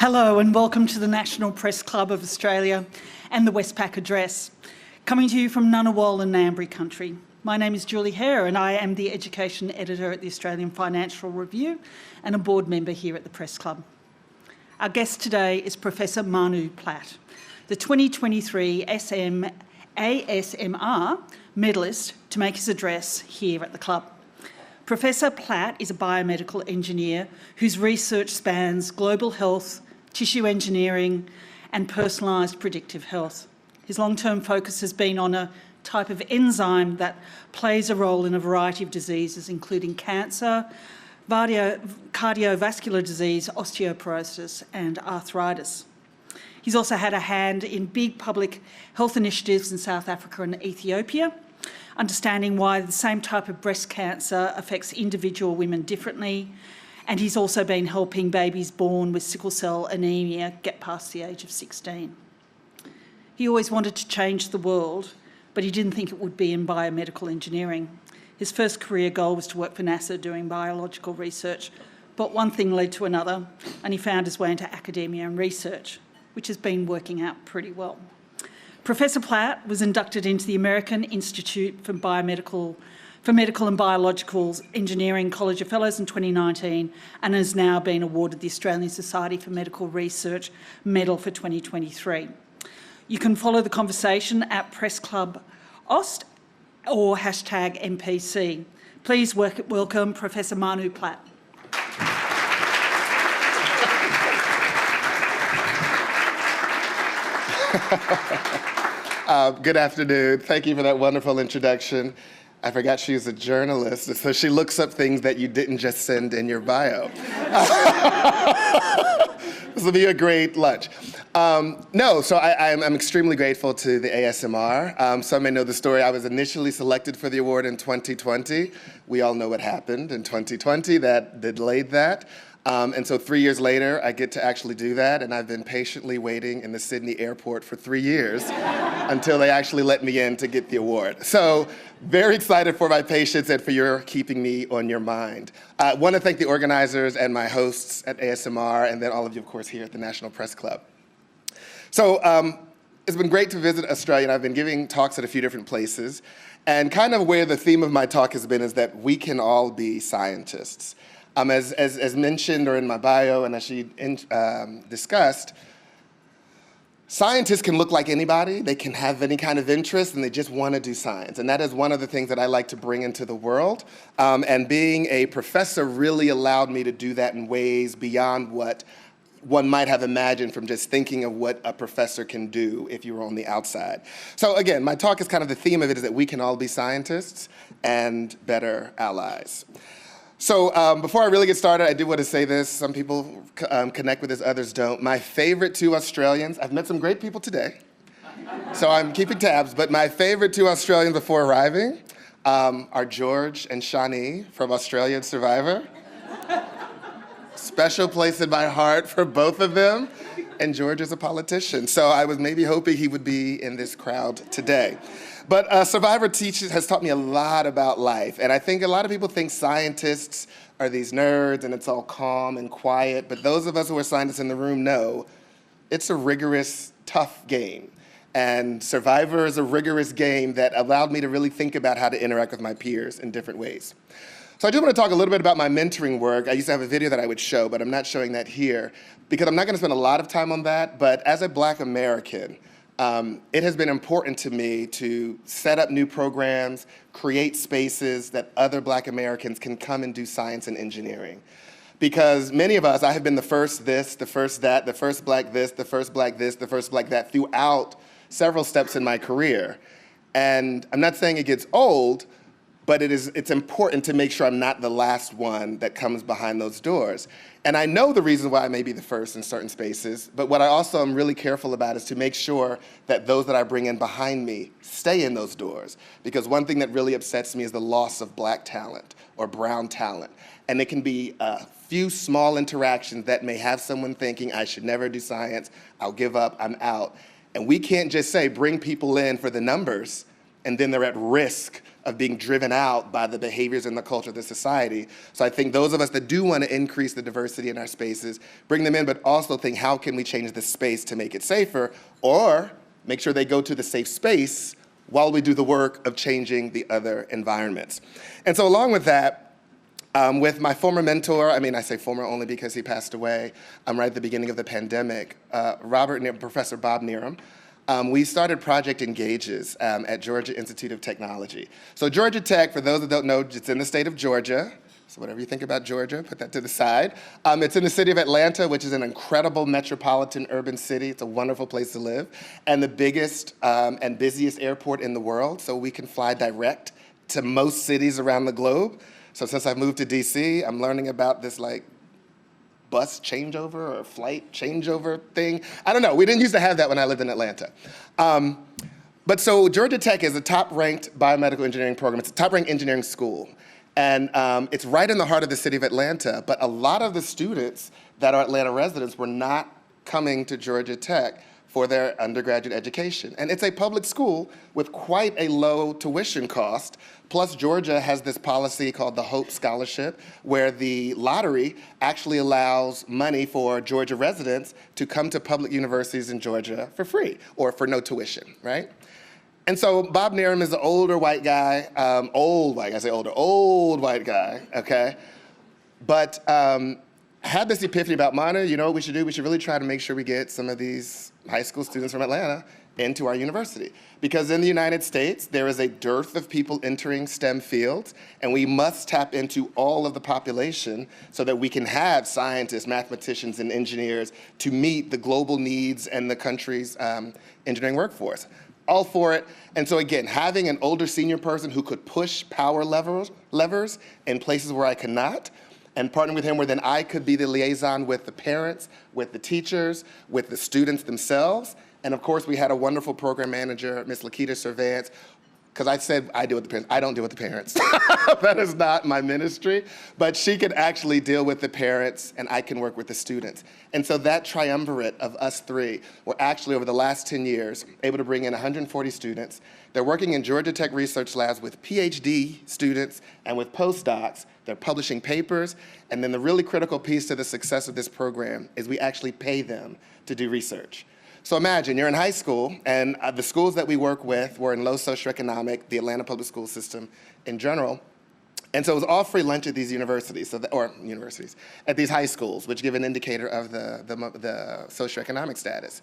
Hello and welcome to the National Press Club of Australia and the Westpac Address, coming to you from Ngunnawal and Ngambri country. My name is Julie Hare and I am the Education Editor at the Australian Financial Review and a board member here at the Press Club. Our guest today is Professor Manu Platt, the 2023 ASMR Medallist, to make his address here at the club. Professor Platt is a biomedical engineer whose research spans global health, tissue engineering and personalised predictive health. His long-term focus has been on a type of enzyme that plays a role in a variety of diseases, including cancer, cardiovascular disease, osteoporosis and arthritis. He's also had a hand in big public health initiatives in South Africa and Ethiopia, understanding why the same type of breast cancer affects individual women differently, and he's also been helping babies born with sickle cell anemia get past the age of 16. He always wanted to change the world, but he didn't think it would be in biomedical engineering. His first career goal was to work for NASA doing biological research, but one thing led to another, and he found his way into academia and research, which has been working out pretty well. Professor Platt was inducted into the American Institute for Medical and Biological Engineering College of Fellows in 2019 and has now been awarded the Australian Society for Medical Research Medal for 2023. You can follow the conversation at Press Club Aust or hashtag MPC. Please welcome Professor Manu Platt. Good afternoon. Thank you for that wonderful introduction. I forgot she's a journalist, so she looks up things that you didn't just send in your bio. This will be a great lunch. I'm extremely grateful to the ASMR. Some may know the story. I was initially selected for the award in 2020. We all know what happened in 2020 that delayed that. And so 3 years later, I get to actually do that, and I've been patiently waiting in the Sydney airport for 3 years until they actually let me in to get the award. So very excited for my patience and for your keeping me on your mind. I want to thank the organizers and my hosts at ASMR, and then all of you, of course, here at the National Press Club. So it's been great to visit Australia, and I've been giving talks at a few different places, and kind of where the theme of my talk has been is that we can all be scientists. As mentioned or in my bio and as she discussed, scientists can look like anybody. They can have any kind of interest and they just want to do science. And that is one of the things that I like to bring into the world. And being a professor really allowed me to do that in ways beyond what one might have imagined from just thinking of what a professor can do if you were on the outside. So again, my talk is kind of the theme of it is that we can all be scientists and better allies. So before I really get started, I do want to say this. Some people connect with this, others don't. My favorite two Australians, I've met some great people today, so I'm keeping tabs, but my favorite two Australians before arriving are George and Shawnee from Australian Survivor. Special place in my heart for both of them, and George is a politician, so I was maybe hoping he would be in this crowd today. But Survivor has taught me a lot about life, and I think a lot of people think scientists are these nerds and it's all calm and quiet, but those of us who are scientists in the room know it's a rigorous, tough game. And Survivor is a rigorous game that allowed me to really think about how to interact with my peers in different ways. So I do want to talk a little bit about my mentoring work. I used to have a video that I would show, but I'm not showing that here because I'm not going to spend a lot of time on that, but as a Black American, it has been important to me to set up new programs, create spaces that other Black Americans can come and do science and engineering. Because many of us, I have been the first this, the first that, the first Black this, the first Black this, the first Black that throughout several steps in my career. And I'm not saying it gets old, but it's important to make sure I'm not the last one that comes behind those doors. And I know the reason why I may be the first in certain spaces, but what I also am really careful about is to make sure that those that I bring in behind me stay in those doors. Because one thing that really upsets me is the loss of Black talent or brown talent. And it can be a few small interactions that may have someone thinking, I should never do science, I'll give up, I'm out. And we can't just say, bring people in for the numbers, and then they're at risk of being driven out by the behaviors and the culture of the society. So I think those of us that do want to increase the diversity in our spaces, bring them in, but also think, how can we change the space to make it safer, or make sure they go to the safe space while we do the work of changing the other environments. And so along with that, with my former mentor, I say former only because he passed away right at the beginning of the pandemic, Professor Bob Neerum, we started Project Engages at Georgia Institute of Technology. So Georgia Tech, for those that don't know, it's in the state of Georgia. So whatever you think about Georgia, put that to the side. It's in the city of Atlanta, which is an incredible metropolitan urban city. It's a wonderful place to live, and the biggest and busiest airport in the world, so we can fly direct to most cities around the globe. So since I've moved to DC, I'm learning about this bus changeover or flight changeover thing. I don't know, we didn't used to have that when I lived in Atlanta. But so Georgia Tech is a top-ranked biomedical engineering program. It's a top-ranked engineering school. And it's right in the heart of the city of Atlanta, but a lot of the students that are Atlanta residents were not coming to Georgia Tech for their undergraduate education. And it's a public school with quite a low tuition cost. Plus, Georgia has this policy called the Hope Scholarship, where the lottery actually allows money for Georgia residents to come to public universities in Georgia for free, or for no tuition, right? And so Bob Neerum is an older white guy, old white guy, okay? But had this epiphany about, Manu, you know what we should do? We should really try to make sure we get some of these high school students from Atlanta into our university. Because in the United States, there is a dearth of people entering STEM fields, and we must tap into all of the population so that we can have scientists, mathematicians, and engineers to meet the global needs and the country's engineering workforce. All for it. And so again, having an older senior person who could push power levers in places where I could not, and partnering with him where then I could be the liaison with the parents, with the teachers, with the students themselves. And of course, we had a wonderful program manager, Ms. Lakita Cervantes, because I said I deal with the parents. I don't deal with the parents. That is not my ministry. But she could actually deal with the parents, and I can work with the students. And so that triumvirate of us three were actually, over the last 10 years, able to bring in 140 students. They're working in Georgia Tech research labs with PhD students and with postdocs. They're publishing papers. And then the really critical piece to the success of this program is we actually pay them to do research. So imagine you're in high school, and the schools that we work with were in low socioeconomic, the Atlanta public school system in general. And so it was all free lunch at these universities, at these high schools, which give an indicator of the socioeconomic status.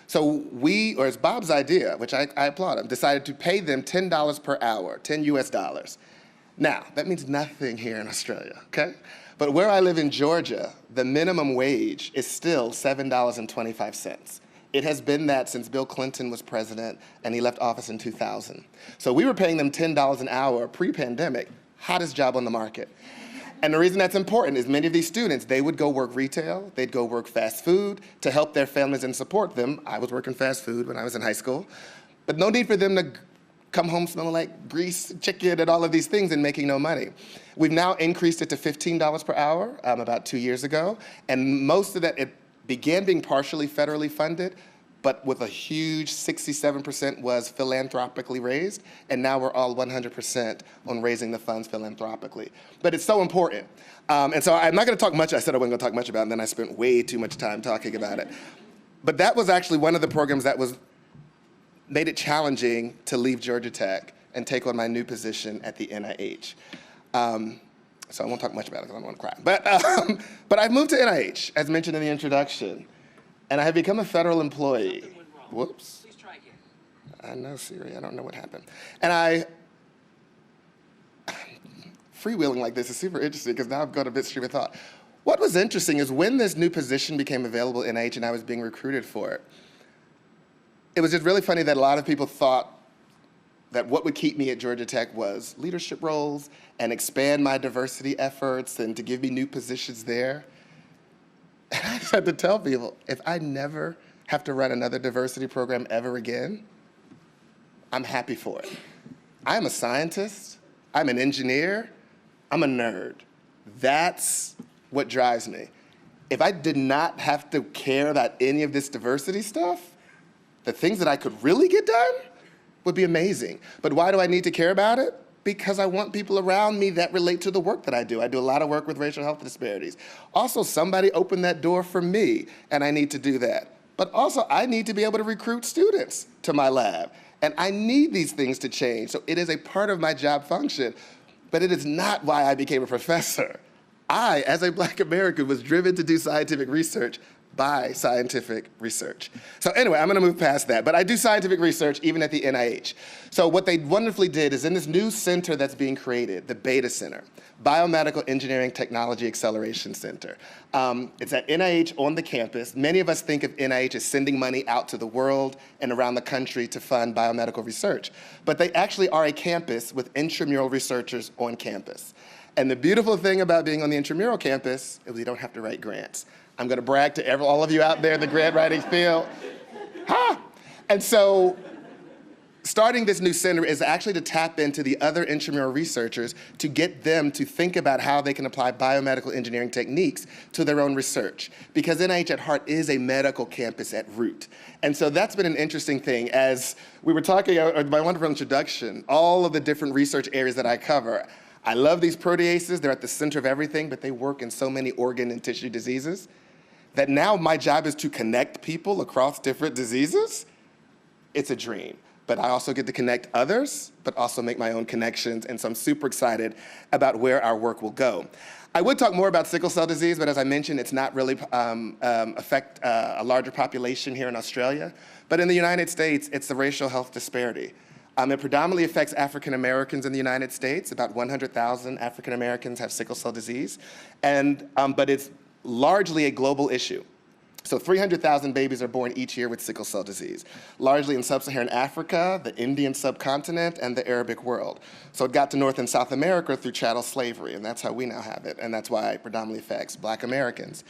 So we, or it's Bob's idea, which I applaud him, decided to pay them $10 per hour, 10 US dollars. Now, that means nothing here in Australia, okay? But where I live in Georgia, the minimum wage is still $7.25. It has been that since Bill Clinton was president and he left office in 2000. So we were paying them $10 an hour pre-pandemic, hottest job on the market. And the reason that's important is many of these students, they would go work retail, they'd go work fast food to help their families and support them. I was working fast food when I was in high school, but no need for them to come home smelling like grease, chicken, and all of these things and making no money. We've now increased it to $15 per hour about 2 years ago, and most of that, it began being partially federally funded, but with a huge 67% was philanthropically raised, and now we're all 100% on raising the funds philanthropically. But it's so important. And so I'm not gonna talk much, I said I wasn't gonna talk much about it, and then I spent way too much time talking about it. But that was actually one of the programs that made it challenging to leave Georgia Tech and take on my new position at the NIH. So I won't talk much about it because I don't want to cry. But I've moved to NIH, as mentioned in the introduction, and I have become a federal employee. Something went wrong. Whoops. Please try again. I know, Siri, I don't know what happened. And freewheeling like this is super interesting because now I've got a bit stream of thought. What was interesting is when this new position became available at NIH and I was being recruited for it, it was just really funny that a lot of people thought that what would keep me at Georgia Tech was leadership roles and expand my diversity efforts and to give me new positions there. And I just had to tell people, if I never have to run another diversity program ever again, I'm happy for it. I'm a scientist, I'm an engineer, I'm a nerd. That's what drives me. If I did not have to care about any of this diversity stuff, the things that I could really get done would be amazing. But why do I need to care about it? because I want people around me that relate to the work that I do. I do a lot of work with racial health disparities. Also, somebody opened that door for me, and I need to do that. But also, I need to be able to recruit students to my lab. And I need these things to change. So it is a part of my job function, but it is not why I became a professor. I, as a Black American, was driven to do scientific research by scientific research. So anyway, I'm gonna move past that, but I do scientific research even at the NIH. So what they wonderfully did is in this new center that's being created, the Beta Center, Biomedical Engineering Technology Acceleration Center. It's at NIH on the campus. Many of us think of NIH as sending money out to the world and around the country to fund biomedical research, but they actually are a campus with intramural researchers on campus. And the beautiful thing about being on the intramural campus is we don't have to write grants. I'm gonna brag to all of you out there in the grant writing field. Ha! And so, starting this new center is actually to tap into the other intramural researchers to get them to think about how they can apply biomedical engineering techniques to their own research. Because NIH at heart is a medical campus at root. And so that's been an interesting thing. As we were talking, my wonderful introduction, all of the different research areas that I cover, I love these proteases, they're at the center of everything, but they work in so many organ and tissue diseases that now my job is to connect people across different diseases. It's a dream. But I also get to connect others, but also make my own connections, and so I'm super excited about where our work will go. I would talk more about sickle cell disease, but as I mentioned, it's not really affect a larger population here in Australia. But in the United States, it's the racial health disparity. It predominantly affects African Americans in the United States. About 100,000 African Americans have sickle cell disease, but it's largely a global issue. So 300,000 babies are born each year with sickle cell disease, largely in sub-Saharan Africa, the Indian subcontinent, and the Arabic world. So it got to North and South America through chattel slavery, and that's how we now have it, and that's why it predominantly affects Black Americans.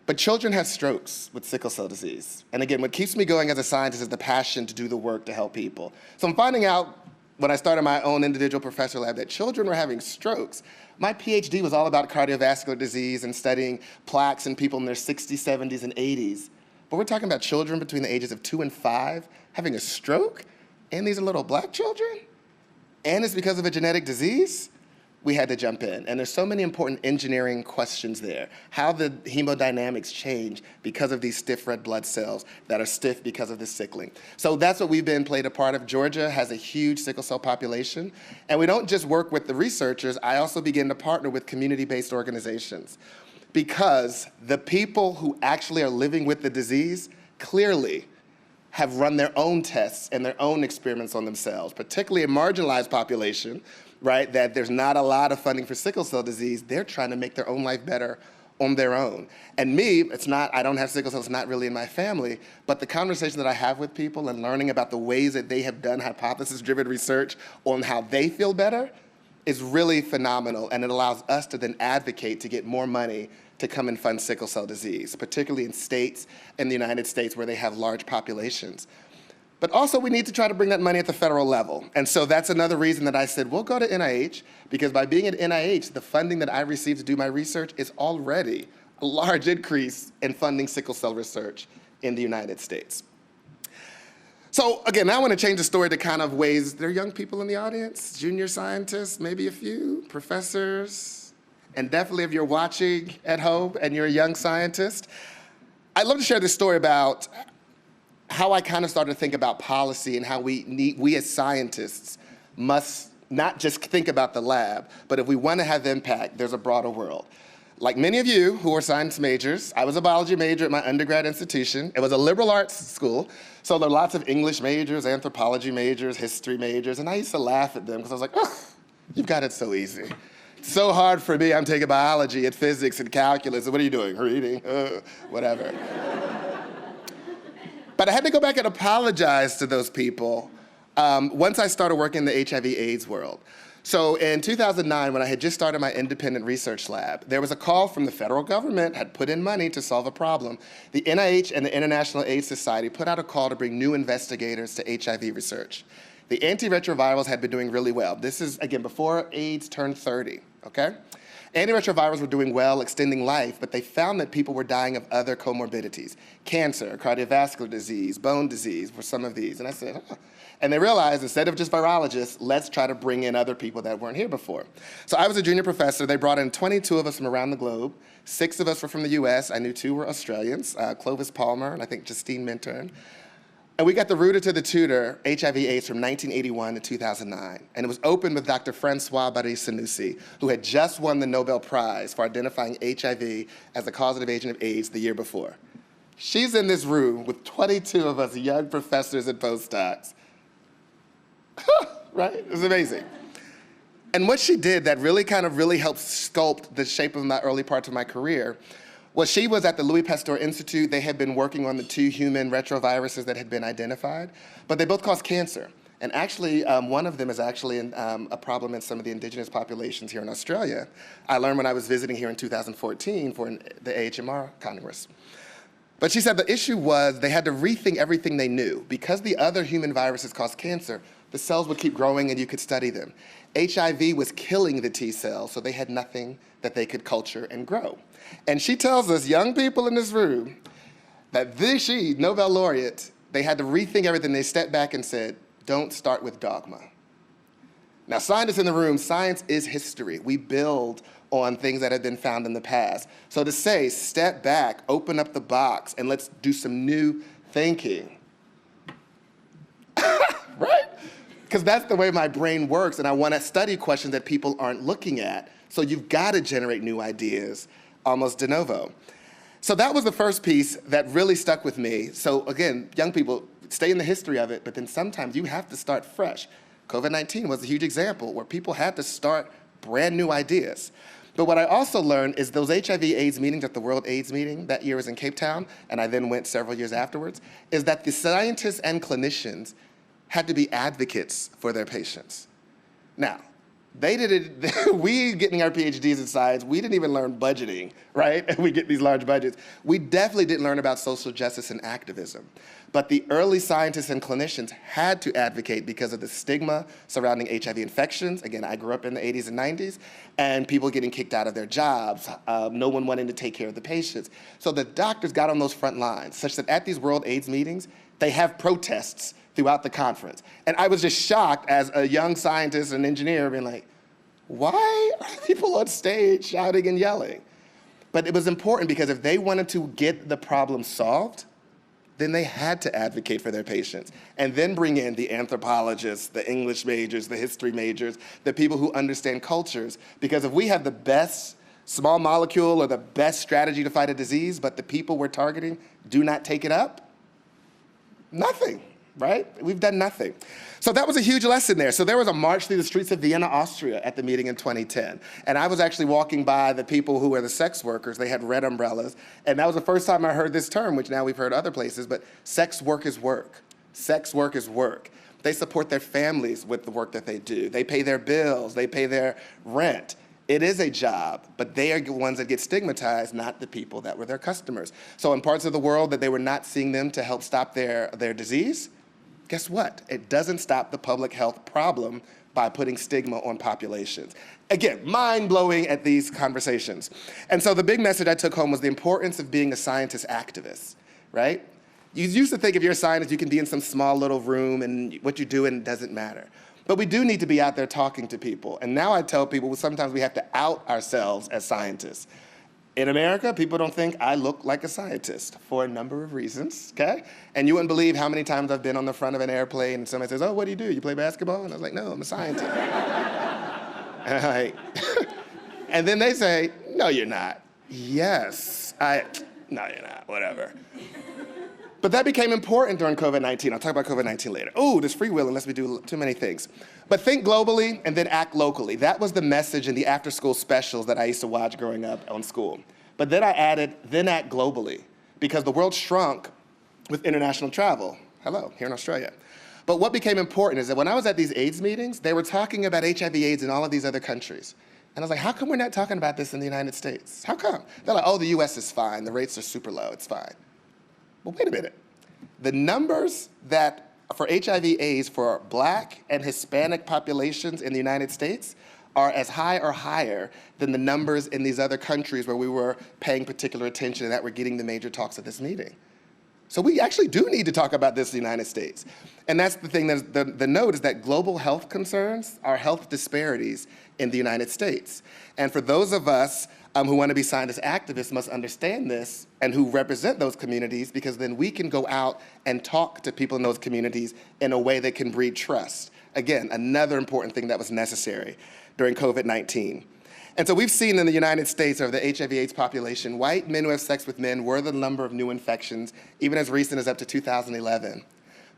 But children have strokes with sickle cell disease. And again, what keeps me going as a scientist is the passion to do the work to help people. So I'm finding out when I started my own individual professor lab that children were having strokes. My PhD was all about cardiovascular disease and studying plaques in people in their 60s, 70s, and 80s. But we're talking about children between the ages of 2 and 5 having a stroke, and these are little Black children? And it's because of a genetic disease? We had to jump in. And there's so many important engineering questions there. How the hemodynamics change because of these stiff red blood cells that are stiff because of the sickling. So that's what we've been played a part of. Georgia has a huge sickle cell population. And we don't just work with the researchers, I also begin to partner with community-based organizations. Because the people who actually are living with the disease clearly have run their own tests and their own experiments on themselves, particularly a marginalized population, right, that there's not a lot of funding for sickle cell disease. They're trying to make their own life better on their own. And me, it's not, I don't have sickle cell, it's not really in my family, but the conversation that I have with people and learning about the ways that they have done hypothesis-driven research on how they feel better is really phenomenal, and it allows us to then advocate to get more money to come and fund sickle cell disease, particularly in states in the United States where they have large populations. But also we need to try to bring that money at the federal level. And so that's another reason that I said, we'll go to NIH, because by being at NIH, the funding that I receive to do my research is already a large increase in funding sickle cell research in the United States. So again, now I want to change the story to kind of ways, there are young people in the audience, junior scientists, maybe a few, professors, and definitely if you're watching at home and you're a young scientist, I'd love to share this story about how I kind of started to think about policy and how we as scientists must not just think about the lab, but if we want to have impact, there's a broader world. Like many of you who are science majors, I was a biology major at my undergrad institution. It was a liberal arts school, so there were lots of English majors, anthropology majors, history majors, and I used to laugh at them because I was like, oh, you've got it so easy. It's so hard for me, I'm taking biology and physics and calculus, and what are you doing? Reading, whatever. But I had to go back and apologize to those people once I started working in the HIV/AIDS world. So in 2009, when I had just started my independent research lab, there was a call from the federal government, had put in money to solve a problem. The NIH and the International AIDS Society put out a call to bring new investigators to HIV research. The antiretrovirals had been doing really well. This is, again, before AIDS turned 30, okay? Antiretrovirals were doing well, extending life, but they found that people were dying of other comorbidities, cancer, cardiovascular disease, bone disease for some of these. And I said, huh. And they realized, instead of just virologists, let's try to bring in other people that weren't here before. So I was a junior professor. They brought in 22 of us from around the globe. 6 of us were from the US. I knew 2 were Australians, Clovis Palmer and I think Justine Minturn. And we got the Rooter to the Tutor, HIV/AIDS from 1981 to 2009. And it was opened with Dr. Francois Barré-Sinoussi, who had just won the Nobel Prize for identifying HIV as a causative agent of AIDS the year before. She's in this room with 22 of us young professors and postdocs. Right? It was amazing. And what she did that really helped sculpt the shape of my early parts of my career was she was at the Louis Pasteur Institute. They had been working on the 2 human retroviruses that had been identified, but they both cause cancer. And actually, one of them is actually a problem in some of the indigenous populations here in Australia. I learned when I was visiting here in 2014 for the AHMR Congress. But she said the issue was they had to rethink everything they knew. Because the other human viruses cause cancer, the cells would keep growing and you could study them. HIV was killing the T cells, so they had nothing that they could culture and grow. And she tells us, young people in this room, that she, Nobel laureate, they had to rethink everything. They stepped back and said, don't start with dogma. Now, scientists in the room, science is history. We build on things that have been found in the past. So to say, step back, open up the box, and let's do some new thinking. Right? Because that's the way my brain works, and I want to study questions that people aren't looking at. So you've got to generate new ideas, almost de novo. So that was the first piece that really stuck with me. So again, young people, stay in the history of it, but then sometimes you have to start fresh. COVID-19 was a huge example where people had to start brand new ideas. But what I also learned is those HIV/AIDS meetings at the World AIDS meeting, that year was in Cape Town, and I then went several years afterwards, is that the scientists and clinicians had to be advocates for their patients. Now, they did it, we getting our PhDs in science, we didn't even learn budgeting, right? And we get these large budgets. We definitely didn't learn about social justice and activism. But the early scientists and clinicians had to advocate because of the stigma surrounding HIV infections. Again, I grew up in the 80s and 90s, and people getting kicked out of their jobs, no one wanting to take care of the patients. So the doctors got on those front lines, such that at these World AIDS meetings, they have protests throughout the conference. And I was just shocked as a young scientist and engineer being like, why are people on stage shouting and yelling? But it was important because if they wanted to get the problem solved, then they had to advocate for their patients and then bring in the anthropologists, the English majors, the history majors, the people who understand cultures. Because if we have the best small molecule or the best strategy to fight a disease, but the people we're targeting do not take it up, nothing. Right? We've done nothing. So that was a huge lesson there. So there was a march through the streets of Vienna, Austria at the meeting in 2010. And I was actually walking by the people who were the sex workers. They had red umbrellas. And that was the first time I heard this term, which now we've heard other places, but sex work is work. Sex work is work. They support their families with the work that they do. They pay their bills. They pay their rent. It is a job, but they are the ones that get stigmatized, not the people that were their customers. So in parts of the world that they were not seeing them to help stop their disease, guess what? It doesn't stop the public health problem by putting stigma on populations. Again, mind-blowing at these conversations. And so the big message I took home was the importance of being a scientist activist, right? You used to think if you're a scientist, you can be in some small little room and what you do and it doesn't matter. But we do need to be out there talking to people. And now I tell people sometimes we have to out ourselves as scientists. In America, people don't think I look like a scientist for a number of reasons, okay? And you wouldn't believe how many times I've been on the front of an airplane and somebody says, oh, what do? You play basketball? And I was like, no, I'm a scientist. And I'm like, and then they say, no, you're not. Yes, no, you're not, whatever. But that became important during COVID-19. I'll talk about COVID-19 later. Oh, there's free will unless we do too many things. But think globally and then act locally. That was the message in the after-school specials that I used to watch growing up on school. But then I added, then act globally, because the world shrunk with international travel. Hello, here in Australia. But what became important is that when I was at these AIDS meetings, they were talking about HIV/AIDS in all of these other countries. And I was like, how come we're not talking about this in the United States? How come? They're like, oh, the US is fine. The rates are super low. It's fine. Well, wait a minute. The numbers that for HIV/AIDS for Black and Hispanic populations in the United States are as high or higher than the numbers in these other countries where we were paying particular attention and that were getting the major talks at this meeting. So we actually do need to talk about this in the United States. And that's the thing, the note is that global health concerns are health disparities in the United States. And for those of us who want to be scientist activists must understand this and who represent those communities, because then we can go out and talk to people in those communities in a way that can breed trust. Again, another important thing that was necessary during COVID-19. And so we've seen in the United States of the HIV/AIDS population, white men who have sex with men were the number of new infections, even as recent as up to 2011.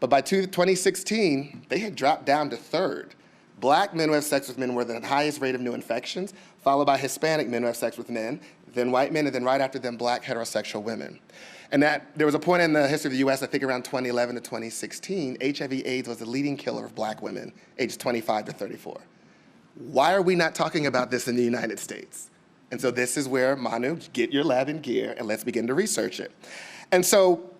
But by 2016, they had dropped down to third. Black men who have sex with men were the highest rate of new infections, followed by Hispanic men who have sex with men, then white men, and then right after them, Black heterosexual women. And that there was a point in the history of the US, I think around 2011 to 2016, HIV/AIDS was the leading killer of Black women, aged 25 to 34. Why are we not talking about this in the United States? And so this is where, Manu, get your lab in gear and let's begin to research it. And so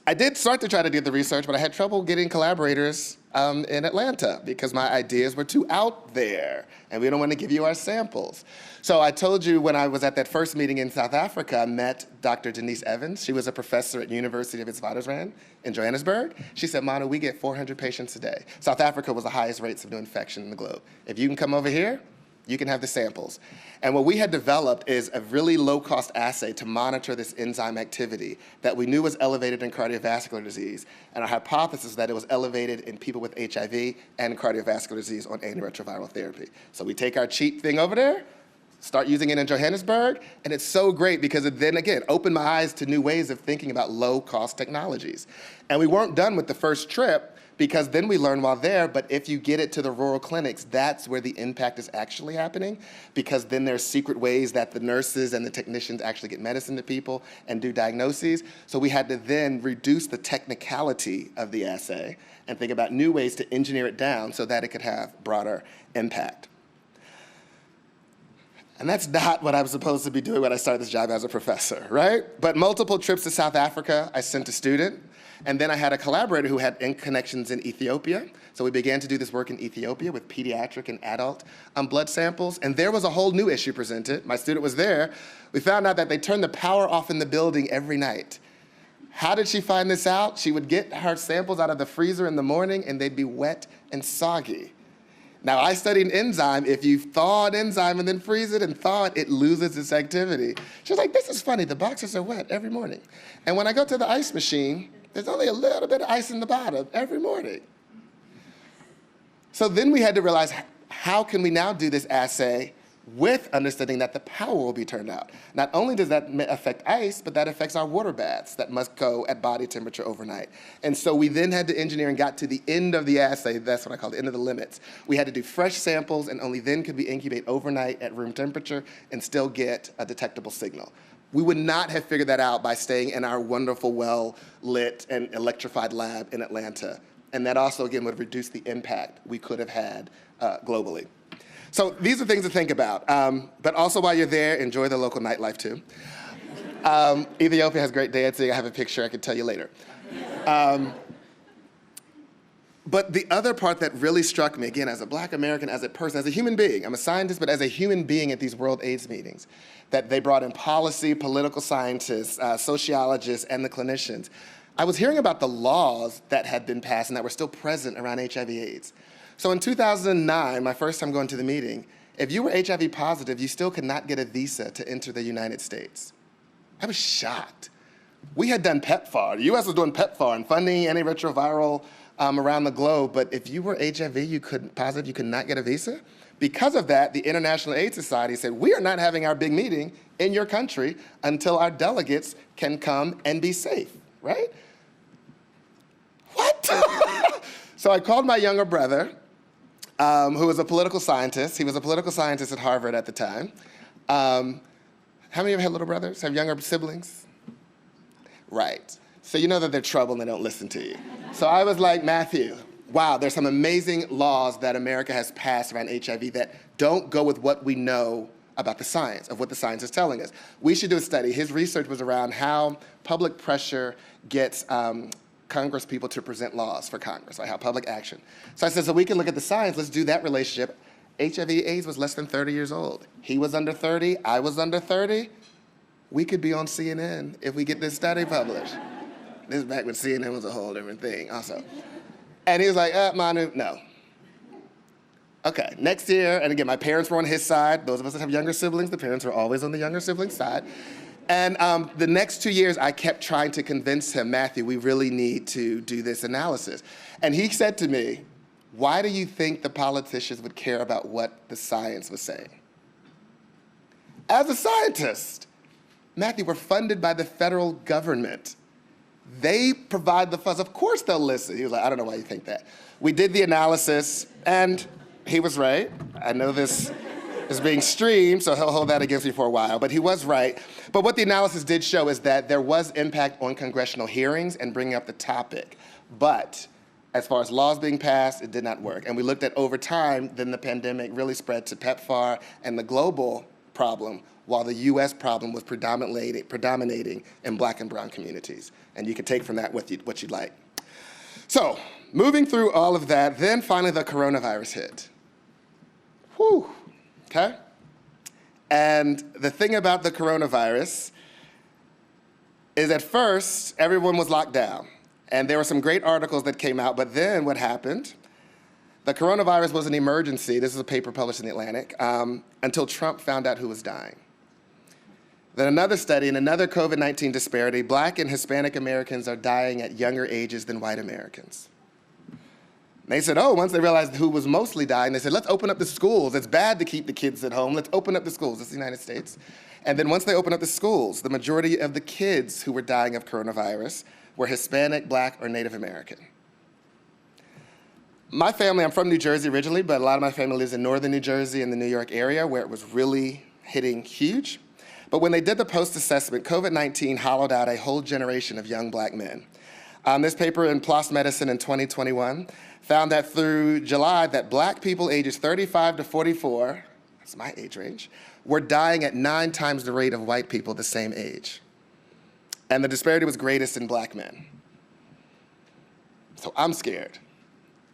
I did start to try to do the research, but I had trouble getting collaborators in Atlanta because my ideas were too out there and we don't want to give you our samples. So I told you when I was at that first meeting in South Africa, I met Dr. Denise Evans. She was a professor at University of Witwatersrand in Johannesburg. She said, Manu, we get 400 patients a day. South Africa was the highest rates of new infection in the globe. If you can come over here, you can have the samples. And what we had developed is a really low-cost assay to monitor this enzyme activity that we knew was elevated in cardiovascular disease. And our hypothesis is that it was elevated in people with HIV and cardiovascular disease on antiretroviral therapy. So we take our cheap thing over there, start using it in Johannesburg, and it's so great because it then, again, opened my eyes to new ways of thinking about low-cost technologies. And we weren't done with the first trip, because then we learn while there, but if you get it to the rural clinics, that's where the impact is actually happening, because then there's secret ways that the nurses and the technicians actually get medicine to people and do diagnoses. So we had to then reduce the technicality of the assay and think about new ways to engineer it down so that it could have broader impact. And that's not what I was supposed to be doing when I started this job as a professor, right? But multiple trips to South Africa, I sent a student. And then I had a collaborator who had connections in Ethiopia. So we began to do this work in Ethiopia with pediatric and adult blood samples. And there was a whole new issue presented. My student was there. We found out that they turned the power off in the building every night. How did she find this out? She would get her samples out of the freezer in the morning and they'd be wet and soggy. Now, I studied enzyme. If you thaw an enzyme and then freeze it and thaw it, it loses its activity. She was like, this is funny. The boxes are wet every morning. And when I go to the ice machine, there's only a little bit of ice in the bottom every morning. So then we had to realize, how can we now do this assay with understanding that the power will be turned out? Not only does that affect ice, but that affects our water baths that must go at body temperature overnight. And so we then had to engineer and got to the end of the assay. That's what I call the end of the limits. We had to do fresh samples, and only then could we incubate overnight at room temperature and still get a detectable signal. We would not have figured that out by staying in our wonderful, well-lit and electrified lab in Atlanta. And that also, again, would reduce the impact we could have had globally. So these are things to think about. But also while you're there, enjoy the local nightlife too. Ethiopia has great dancing. I have a picture I can tell you later. But the other part that really struck me, again, as a Black American, as a person, as a human being, I'm a scientist, but as a human being at these World AIDS meetings, that they brought in policy, political scientists, sociologists, and the clinicians. I was hearing about the laws that had been passed and that were still present around HIV/AIDS. So in 2009, my first time going to the meeting, if you were HIV positive, you still could not get a visa to enter the United States. I was shocked. We had done PEPFAR. The US was doing PEPFAR and funding antiretroviral around the globe, but if you were HIV positive, you could not get a visa. Because of that, the International AIDS Society said, we are not having our big meeting in your country until our delegates can come and be safe, right? What? So I called my younger brother, who was a political scientist. He was a political scientist at Harvard at the time. How many of you have little brothers, have younger siblings? Right. So you know that they're trouble and they don't listen to you. So I was like, Matthew, wow, there's some amazing laws that America has passed around HIV that don't go with what we know about the science, of what the science is telling us. We should do a study. His research was around how public pressure gets Congress people to present laws for Congress, right? How public action. So I said, so we can look at the science, let's do that relationship. HIV/AIDS was less than 30 years old. He was under 30, I was under 30. We could be on CNN if we get this study published. This is back when CNN was a whole different thing also. And he was like, Manu, no. Okay, next year, and again, my parents were on his side. Those of us that have younger siblings, the parents were always on the younger sibling's side. And the next 2 years, I kept trying to convince him, Matthew, we really need to do this analysis. And he said to me, why do you think the politicians would care about what the science was saying? As a scientist, Matthew, we're funded by the federal government. They provide the funds. Of course they'll listen. He was like, I don't know why you think that. We did the analysis, and he was right. I know this is being streamed, so he'll hold that against me for a while, but he was right. But what the analysis did show is that there was impact on congressional hearings and bringing up the topic. But as far as laws being passed, it did not work. And we looked at over time, then the pandemic really spread to PEPFAR and the global problem, while the US problem was predominating in Black and brown communities. And you can take from that what you'd like. So, moving through all of that, then finally the coronavirus hit. Whew, okay? And the thing about the coronavirus is at first, everyone was locked down. And there were some great articles that came out, but then what happened? The coronavirus was an emergency, this is a paper published in The Atlantic, until Trump found out who was dying. Then another study, in another COVID-19 disparity, Black and Hispanic Americans are dying at younger ages than white Americans. They said, once they realized who was mostly dying, they said, let's open up the schools. It's bad to keep the kids at home. Let's open up the schools. It's the United States. And then once they opened up the schools, the majority of the kids who were dying of coronavirus were Hispanic, Black, or Native American. My family, I'm from New Jersey originally, but a lot of my family lives in northern New Jersey and the New York area where it was really hitting huge. But when they did the post-assessment, COVID-19 hollowed out a whole generation of young Black men. This paper in PLOS Medicine in 2021 found that through July that Black people ages 35 to 44, that's my age range, were dying at 9 times the rate of white people the same age. And the disparity was greatest in Black men. So I'm scared.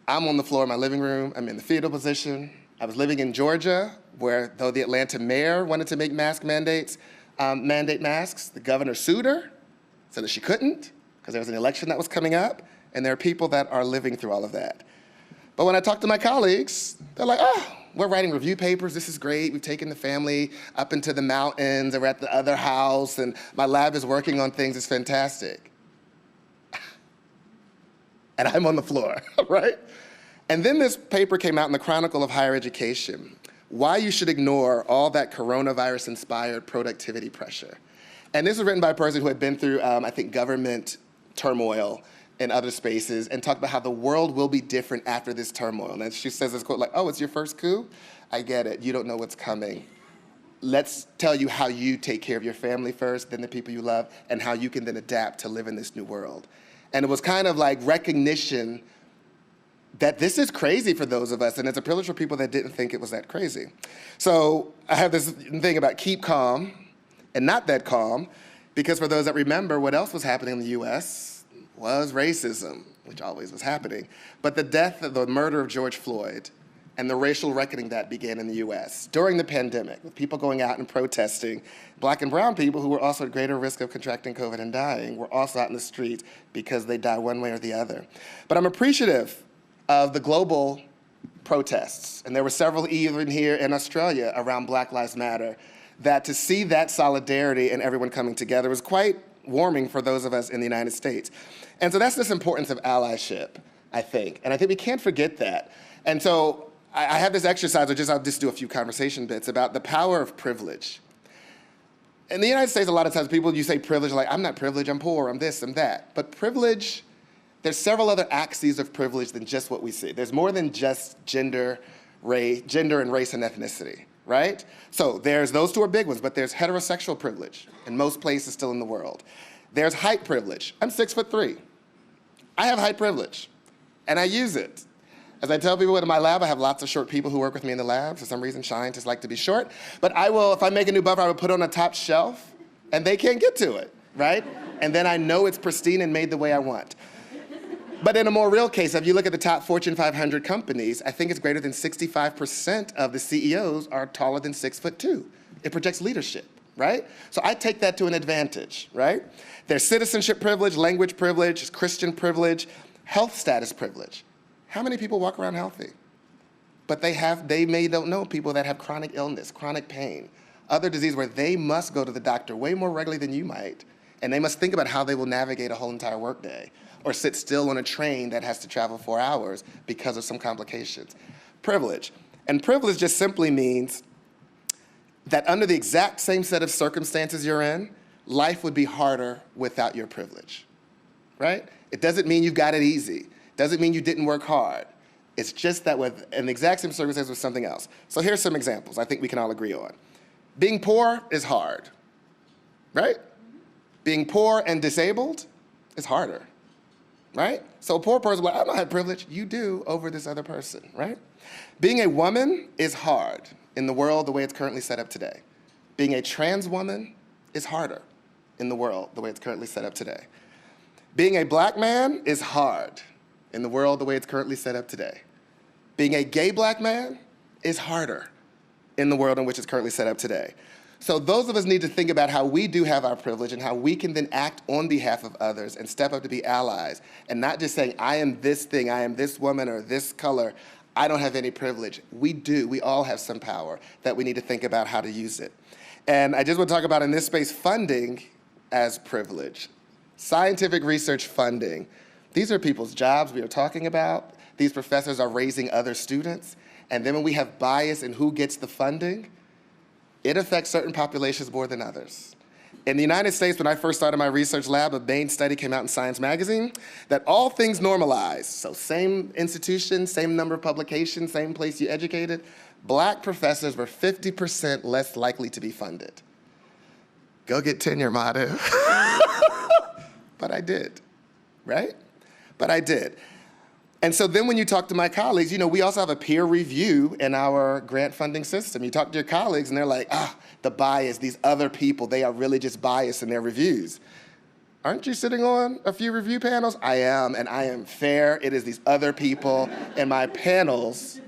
I'm on the floor in my living room, I'm in the fetal position. I was living in Georgia, where though the Atlanta mayor wanted to make mask mandates, mandate masks, the governor sued her, said that she couldn't, because there was an election that was coming up, and there are people that are living through all of that. But when I talk to my colleagues, they're like, we're writing review papers, this is great, we've taken the family up into the mountains, and we're at the other house, and my lab is working on things, it's fantastic. And I'm on the floor, right? And then this paper came out in the Chronicle of Higher Education, Why You Should Ignore All That Coronavirus-Inspired Productivity Pressure. And this was written by a person who had been through, I think, government turmoil in other spaces and talked about how the world will be different after this turmoil. And she says this quote like, it's your first coup? I get it, you don't know what's coming. Let's tell you how you take care of your family first, then the people you love, and how you can then adapt to live in this new world. And it was kind of like recognition that this is crazy for those of us, and it's a privilege for people that didn't think it was that crazy. So I have this thing about keep calm and not that calm, because for those that remember, what else was happening in the US was racism, which always was happening. But the murder of George Floyd and the racial reckoning that began in the US during the pandemic, with people going out and protesting, Black and brown people who were also at greater risk of contracting COVID and dying were also out in the streets because they died one way or the other. But I'm appreciative of the global protests, and there were several even here in Australia around Black Lives Matter, that to see that solidarity and everyone coming together was quite warming for those of us in the United States. And so that's this importance of allyship, I think. And I think we can't forget that. And so I have this exercise, I'll just do a few conversation bits about the power of privilege. In the United States, a lot of times you say privilege, like, I'm not privileged, I'm poor, I'm this, I'm that. But privilege, there's several other axes of privilege than just what we see. There's more than just gender and race and ethnicity, right? So there's those two are big ones, but there's heterosexual privilege in most places still in the world. There's height privilege. I'm 6'3". I have height privilege, and I use it. As I tell people in my lab, I have lots of short people who work with me in the lab. For some reason, scientists like to be short. But I will, if I make a new buffer, I will put it on a top shelf, and they can't get to it, right? And then I know it's pristine and made the way I want. But in a more real case, if you look at the top Fortune 500 companies, I think it's greater than 65% of the CEOs are taller than 6'2". It projects leadership, right? So I take that to an advantage, right? There's citizenship privilege, language privilege, Christian privilege, health status privilege. How many people walk around healthy? But they don't know people that have chronic illness, chronic pain, other disease where they must go to the doctor way more regularly than you might, and they must think about how they will navigate a whole entire workday, or sit still on a train that has to travel 4 hours because of some complications. Privilege. And privilege just simply means that under the exact same set of circumstances you're in, life would be harder without your privilege, right? It doesn't mean you got it easy. It doesn't mean you didn't work hard. It's just that with an exact same circumstance with something else. So here's some examples I think we can all agree on. Being poor is hard, right? Being poor and disabled is harder, right? So a poor person will be like, I don't have privilege. You do over this other person, right? Being a woman is hard in the world the way it's currently set up today. Being a trans woman is harder in the world the way it's currently set up today. Being a black man is hard in the world the way it's currently set up today. Being a gay black man is harder in the world in which it's currently set up today. So those of us need to think about how we do have our privilege and how we can then act on behalf of others and step up to be allies, and not just saying, I am this thing, I am this woman or this color, I don't have any privilege. We do, we all have some power that we need to think about how to use it. And I just want to talk about in this space funding as privilege. Scientific research funding. These are people's jobs we are talking about. These professors are raising other students. And then when we have bias in who gets the funding, it affects certain populations more than others. In the United States, when I first started my research lab, a Bain study came out in Science magazine that all things normalized. So same institution, same number of publications, same place you educated, black professors were 50% less likely to be funded. Go get tenure, Manu. But I did, right? But I did. And so then when you talk to my colleagues, we also have a peer review in our grant funding system. You talk to your colleagues and they're like, the bias, these other people, they are really just biased in their reviews. Aren't you sitting on a few review panels? I am, and I am fair. It is these other people in my panels'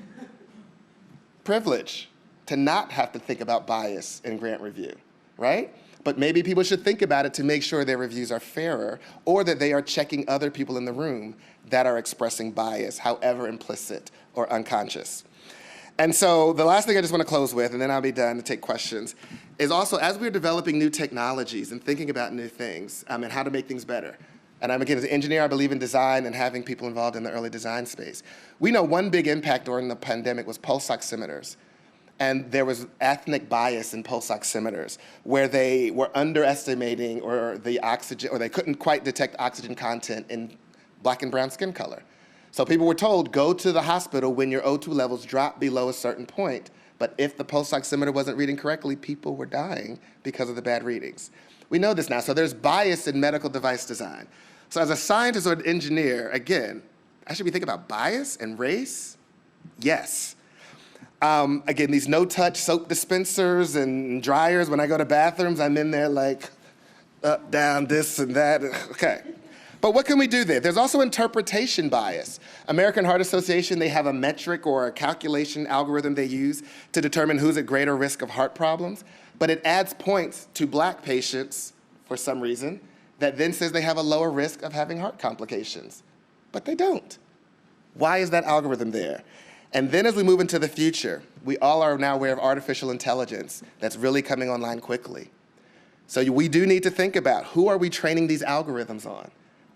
privilege to not have to think about bias in grant review, right? But maybe people should think about it to make sure their reviews are fairer, or that they are checking other people in the room that are expressing bias, however implicit or unconscious. And so the last thing I just want to close with, and then I'll be done to take questions, is also as we're developing new technologies and thinking about new things and how to make things better. And again, as an engineer, I believe in design and having people involved in the early design space. We know one big impact during the pandemic was pulse oximeters. And there was ethnic bias in pulse oximeters where they were underestimating or the oxygen, or they couldn't quite detect oxygen content in black and brown skin color. So people were told, go to the hospital when your O2 levels drop below a certain point. But if the pulse oximeter wasn't reading correctly, people were dying because of the bad readings. We know this now. So there's bias in medical device design. So as a scientist or an engineer, again, I should be thinking about bias and race? Yes. Again, these no-touch soap dispensers and dryers, when I go to bathrooms, I'm in there like up, down, this and that. Okay. But what can we do there? There's also interpretation bias. American Heart Association, they have a metric or a calculation algorithm they use to determine who's at greater risk of heart problems. But it adds points to black patients, for some reason, that then says they have a lower risk of having heart complications. But they don't. Why is that algorithm there? And then as we move into the future, we all are now aware of artificial intelligence that's really coming online quickly. So we do need to think about, who are we training these algorithms on?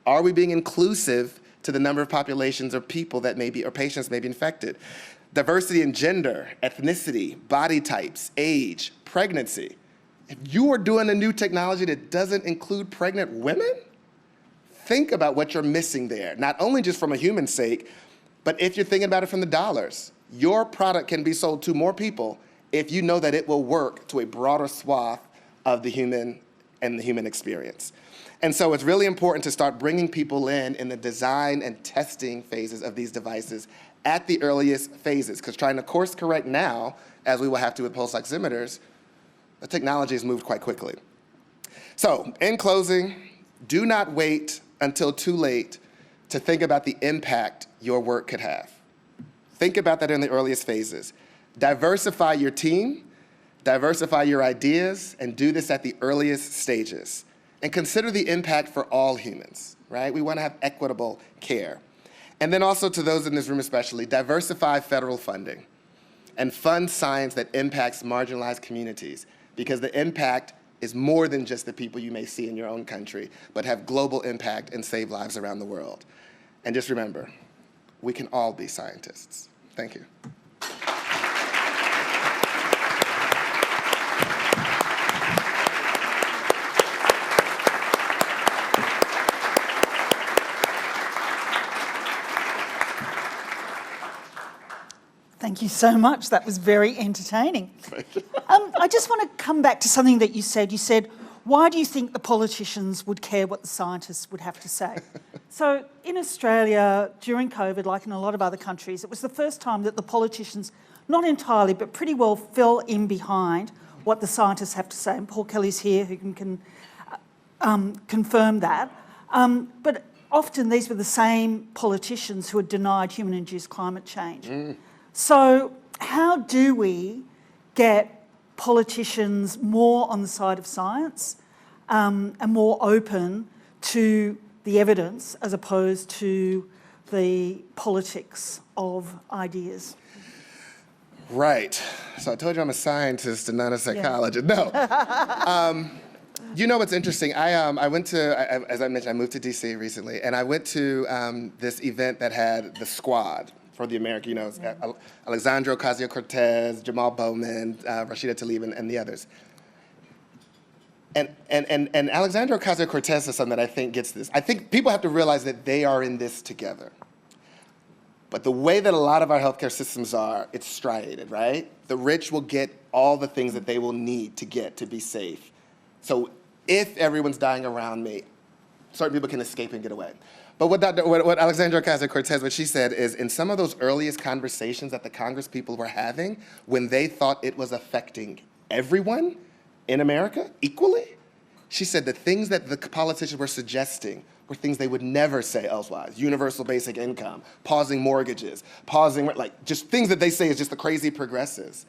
Are we being inclusive to the number of populations or people that may be, or patients may be infected? Diversity in gender, ethnicity, body types, age, pregnancy. If you are doing a new technology that doesn't include pregnant women, think about what you're missing there, not only just from a human sake, but if you're thinking about it from the dollars. Your product can be sold to more people if you know that it will work to a broader swath of the human and the human experience. And so it's really important to start bringing people in the design and testing phases of these devices at the earliest phases, because trying to course correct now, as we will have to with pulse oximeters, the technology has moved quite quickly. So in closing, do not wait until too late to think about the impact your work could have. Think about that in the earliest phases. Diversify your team, diversify your ideas, and do this at the earliest stages. And consider the impact for all humans, right? We want to have equitable care. And then also to those in this room especially, diversify federal funding and fund science that impacts marginalized communities, because the impact is more than just the people you may see in your own country, but have global impact and save lives around the world. And just remember, we can all be scientists. Thank you. Thank you so much. That was very entertaining. I just want to come back to something that you said. You said, why do you think the politicians would care what the scientists would have to say? So in Australia, during COVID, like in a lot of other countries, it was the first time that the politicians, not entirely, but pretty well fell in behind what the scientists have to say. And Paul Kelly's here who can confirm that. But often these were the same politicians who had denied human-induced climate change. So how do we get politicians more on the side of science and more open to the evidence as opposed to the politics of ideas? Right. So I told you I'm a scientist and not a psychologist. Yeah. No. You know what's interesting? I went to, as I mentioned, I moved to DC recently, and I went to this event that had the squad for the American, Alexandria Ocasio-Cortez, Jamal Bowman, Rashida Tlaib, and the others. And Alexandria Ocasio-Cortez is something that I think gets this. I think people have to realize that they are in this together. But the way that a lot of our healthcare systems are, it's striated, right? The rich will get all the things that they will need to get to be safe. So if everyone's dying around me, certain people can escape and get away. But what Alexandria Ocasio-Cortez, what she said is, in some of those earliest conversations that the Congress people were having, when they thought it was affecting everyone in America equally, she said the things that the politicians were suggesting were things they would never say elsewise. Universal basic income, pausing mortgages, just things that they say is just the crazy progressives.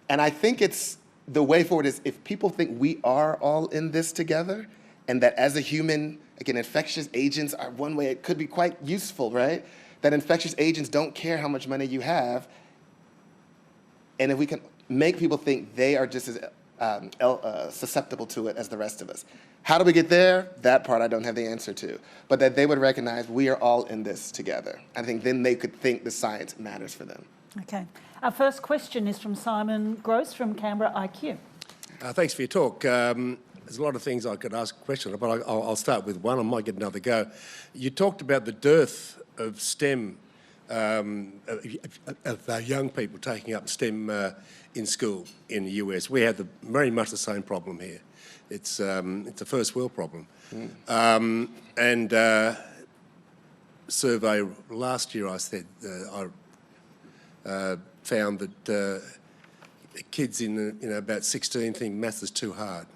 And I think it's the way forward is if people think we are all in this together, and that as a human, again, infectious agents are one way it could be quite useful, right? That infectious agents don't care how much money you have. And if we can make people think they are just as susceptible to it as the rest of us. How do we get there? That part I don't have the answer to. But that they would recognize we are all in this together. I think then they could think the science matters for them. Okay. Our first question is from Simon Gross from Canberra IQ. Thanks for your talk. There's a lot of things I could ask a question, but I'll start with one. I might get another go. You talked about the dearth of STEM, of young people taking up STEM in school in the US. We have very much the same problem here. It's a first world problem. Survey last year, I said, I found that kids in about 16 think maths is too hard.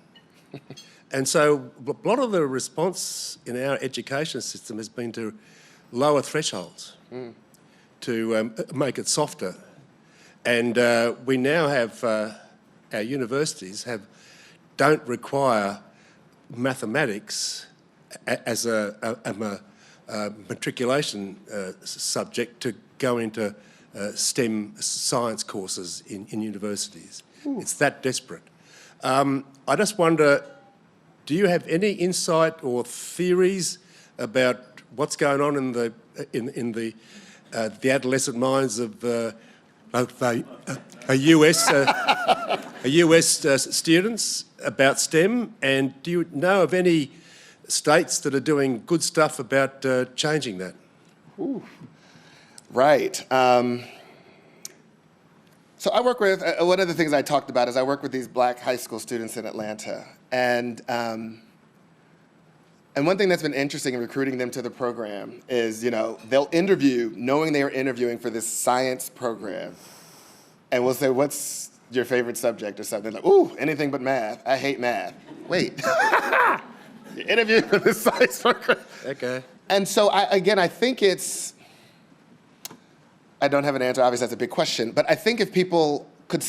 And so a lot of the response in our education system has been to lower thresholds, to make it softer. And we now have, our universities don't require mathematics as a matriculation subject to go into STEM science courses in universities. Ooh. It's that desperate. I just wonder, do you have any insight or theories about what's going on in the adolescent minds of US students about STEM? And do you know of any states that are doing good stuff about changing that? Ooh. Right. So I work with, one of the things I talked about is I work with these Black high school students in Atlanta. And one thing that's been interesting in recruiting them to the program is, they'll interview knowing they are interviewing for this science program. And we'll say, what's your favorite subject or something? Like, ooh, anything but math. I hate math. Wait. You interview with the science worker. Okay. And so, I think it's, I don't have an answer, obviously that's a big question, but I think if people could,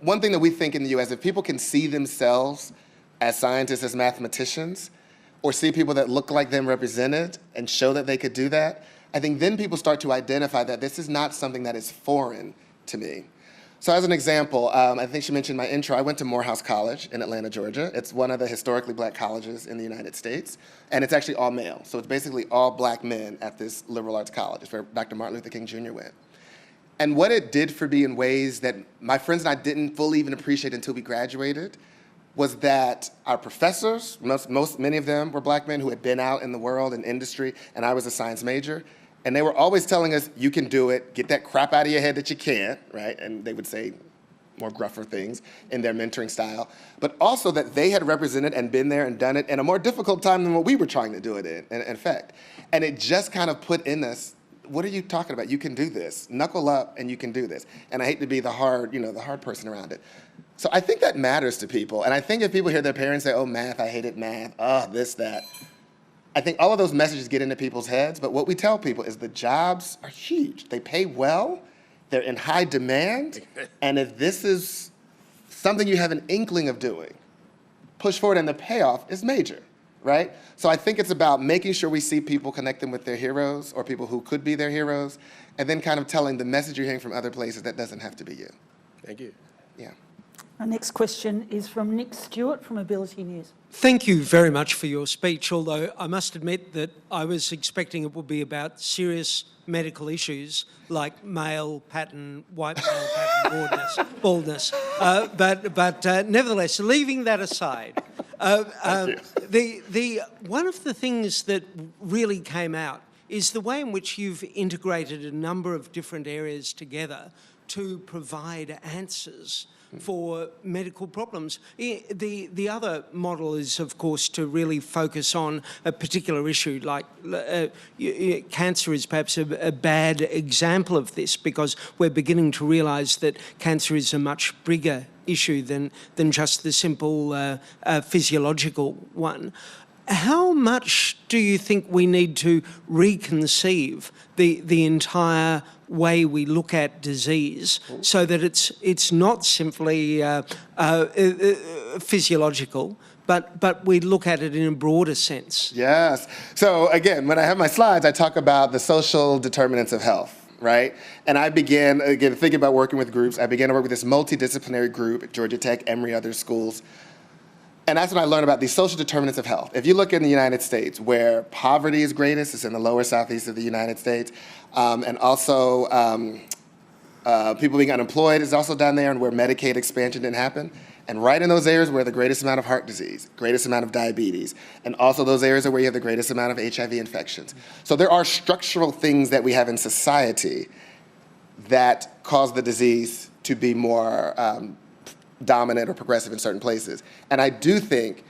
one thing that we think in the US, if people can see themselves as scientists, as mathematicians, or see people that look like them represented and show that they could do that, I think then people start to identify that this is not something that is foreign to me. So as an example, I think she mentioned my intro, I went to Morehouse College in Atlanta, Georgia. It's one of the historically black colleges in the United States, and it's actually all male. So it's basically all black men at this liberal arts college. It's where Dr. Martin Luther King Jr. went. And what it did for me in ways that my friends and I didn't fully even appreciate until we graduated was that our professors, many of them were black men who had been out in the world and industry, and I was a science major. And they were always telling us, you can do it, get that crap out of your head that you can't, right? And they would say more gruffer things in their mentoring style. But also that they had represented and been there and done it in a more difficult time than what we were trying to do it in fact. And it just kind of put in us, what are you talking about? You can do this. Knuckle up and you can do this. And I hate to be the hard person around it. So I think that matters to people. And I think if people hear their parents say, oh, math, I hated math, oh, this, that. I think all of those messages get into people's heads, but what we tell people is the jobs are huge. They pay well, they're in high demand, and if this is something you have an inkling of doing, push forward and the payoff is major, right? So I think it's about making sure we see people, connect them with their heroes or people who could be their heroes, and then kind of telling the message you're hearing from other places that doesn't have to be you. Thank you. Yeah. Our next question is from Nick Stewart from Ability News. Thank you very much for your speech, although I must admit that I was expecting it would be about serious medical issues like male pattern, white male pattern baldness. But nevertheless, leaving that aside, one of the things that really came out is the way in which you've integrated a number of different areas together to provide answers for medical problems. The other model is, of course, to really focus on a particular issue, like cancer is perhaps a bad example of this, because we're beginning to realise that cancer is a much bigger issue than just the simple physiological one. How much do you think we need to reconceive the entire way we look at disease so that it's not simply physiological, but we look at it in a broader sense? Yes. So again, when I have my slides, I talk about the social determinants of health. Right? And I began, again, thinking about working with groups. I began to work with this multidisciplinary group at Georgia Tech, Emory, other schools. And that's when I learned about these social determinants of health. If you look in the United States, where poverty is greatest, it's in the lower southeast of the United States, and also people being unemployed is also down there, and where Medicaid expansion didn't happen. And right in those areas where the greatest amount of heart disease, greatest amount of diabetes, and also those areas where you have the greatest amount of HIV infections. So there are structural things that we have in society that cause the disease to be more dominant or progressive in certain places. And I do think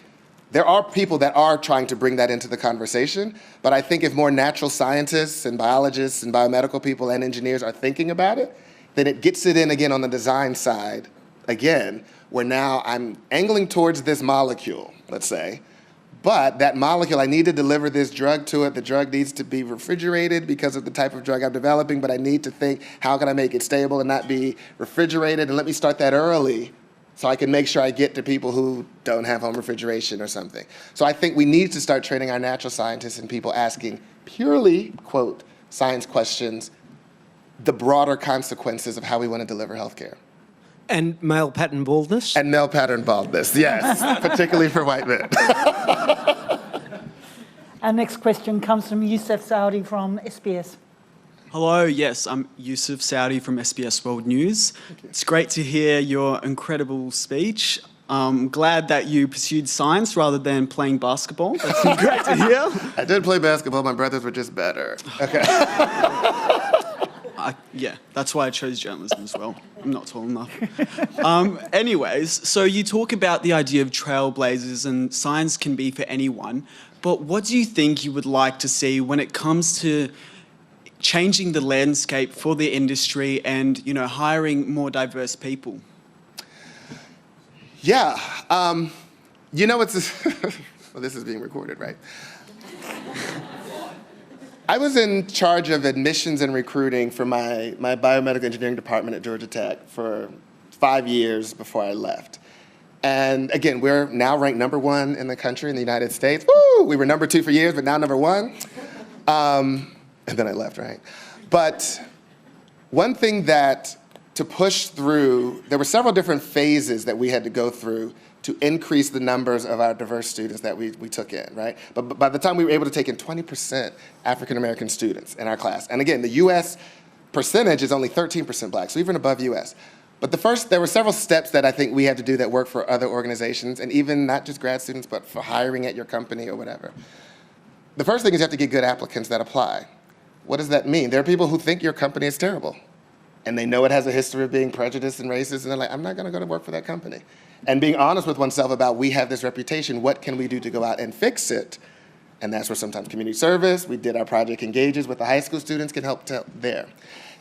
there are people that are trying to bring that into the conversation, but I think if more natural scientists and biologists and biomedical people and engineers are thinking about it, then it gets it in again on the design side, again, where now I'm angling towards this molecule, let's say, but that molecule, I need to deliver this drug to it. The drug needs to be refrigerated because of the type of drug I'm developing, but I need to think, how can I make it stable and not be refrigerated? And let me start that early so I can make sure I get to people who don't have home refrigeration or something. So I think we need to start training our natural scientists and people asking purely, quote, science questions, the broader consequences of how we want to deliver healthcare. And male pattern baldness? And male pattern baldness, yes, particularly for white men. Our next question comes from Youssef Saudi from SBS. Hello, yes, I'm Yusuf Saudi from SBS World News. It's great to hear your incredible speech. I'm glad that you pursued science rather than playing basketball. That's great to hear. I did play basketball, my brothers were just better. Okay. Yeah, that's why I chose journalism as well. I'm not tall enough. Anyways, so you talk about the idea of trailblazers and science can be for anyone, but what do you think you would like to see when it comes to changing the landscape for the industry and, you know, hiring more diverse people? Yeah, you know, it's Well, this is being recorded, right? I was in charge of admissions and recruiting for my biomedical engineering department at Georgia Tech for 5 years before I left. And again, we're now ranked #1 in the country, in the United States. Woo! We were #2 for years, but now #1. And then I left, right? But one thing that to push through, there were several different phases that we had to go through to increase the numbers of our diverse students that we took in, right? But by the time we were able to take in 20% African-American students in our class, and again, the US percentage is only 13% black, so even above US. But there were several steps that I think we had to do that work for other organizations, and even not just grad students, but for hiring at your company or whatever. The first thing is you have to get good applicants that apply. What does that mean? There are people who think your company is terrible, and they know it has a history of being prejudiced and racist, and they're like, I'm not gonna go to work for that company. And being honest with oneself about, we have this reputation, what can we do to go out and fix it? And that's where sometimes community service, we did our Project Engages with the high school students, can help there.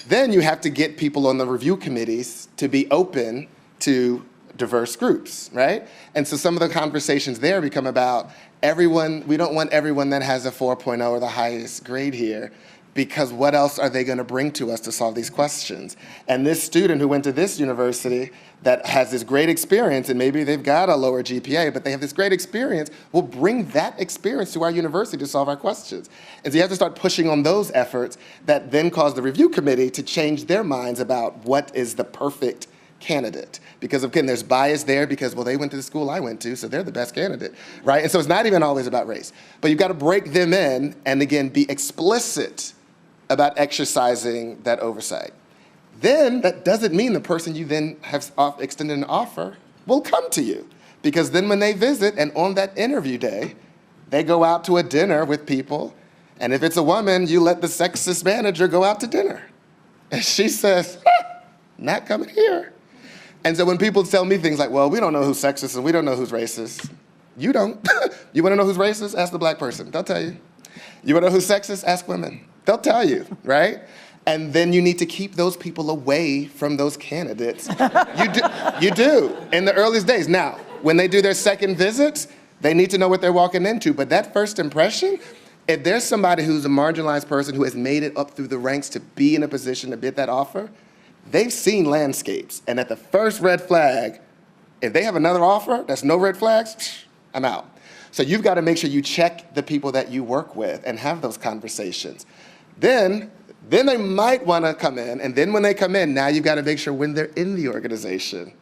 Then you have to get people on the review committees to be open to diverse groups, right? And so some of the conversations there become about we don't want everyone that has a 4.0 or the highest grade here, because what else are they gonna bring to us to solve these questions? And this student who went to this university that has this great experience, and maybe they've got a lower GPA, but they have this great experience, will bring that experience to our university to solve our questions. And so you have to start pushing on those efforts that then cause the review committee to change their minds about what is the perfect candidate. Because again, there's bias there because, well, they went to the school I went to, so they're the best candidate, right? And so it's not even always about race. But you've got to break them in and again, be explicit about exercising that oversight. Then that doesn't mean the person you then have extended an offer will come to you. Because then when they visit and on that interview day, they go out to a dinner with people, and if it's a woman, you let the sexist manager go out to dinner. And she says, not coming here. And so when people tell me things like, well, we don't know who's sexist and we don't know who's racist, you don't. You wanna know who's racist? Ask the black person, they'll tell you. You wanna know who's sexist? Ask women. They'll tell you, right? And then you need to keep those people away from those candidates. You do, in the earliest days. Now, when they do their second visits, they need to know what they're walking into. But that first impression, if there's somebody who's a marginalized person who has made it up through the ranks to be in a position to get that offer, they've seen landscapes. And at the first red flag, if they have another offer that's no red flags, I'm out. So you've got to make sure you check the people that you work with and have those conversations. Then they might want to come in, and then when they come in, now you've got to make sure when they're in the organization,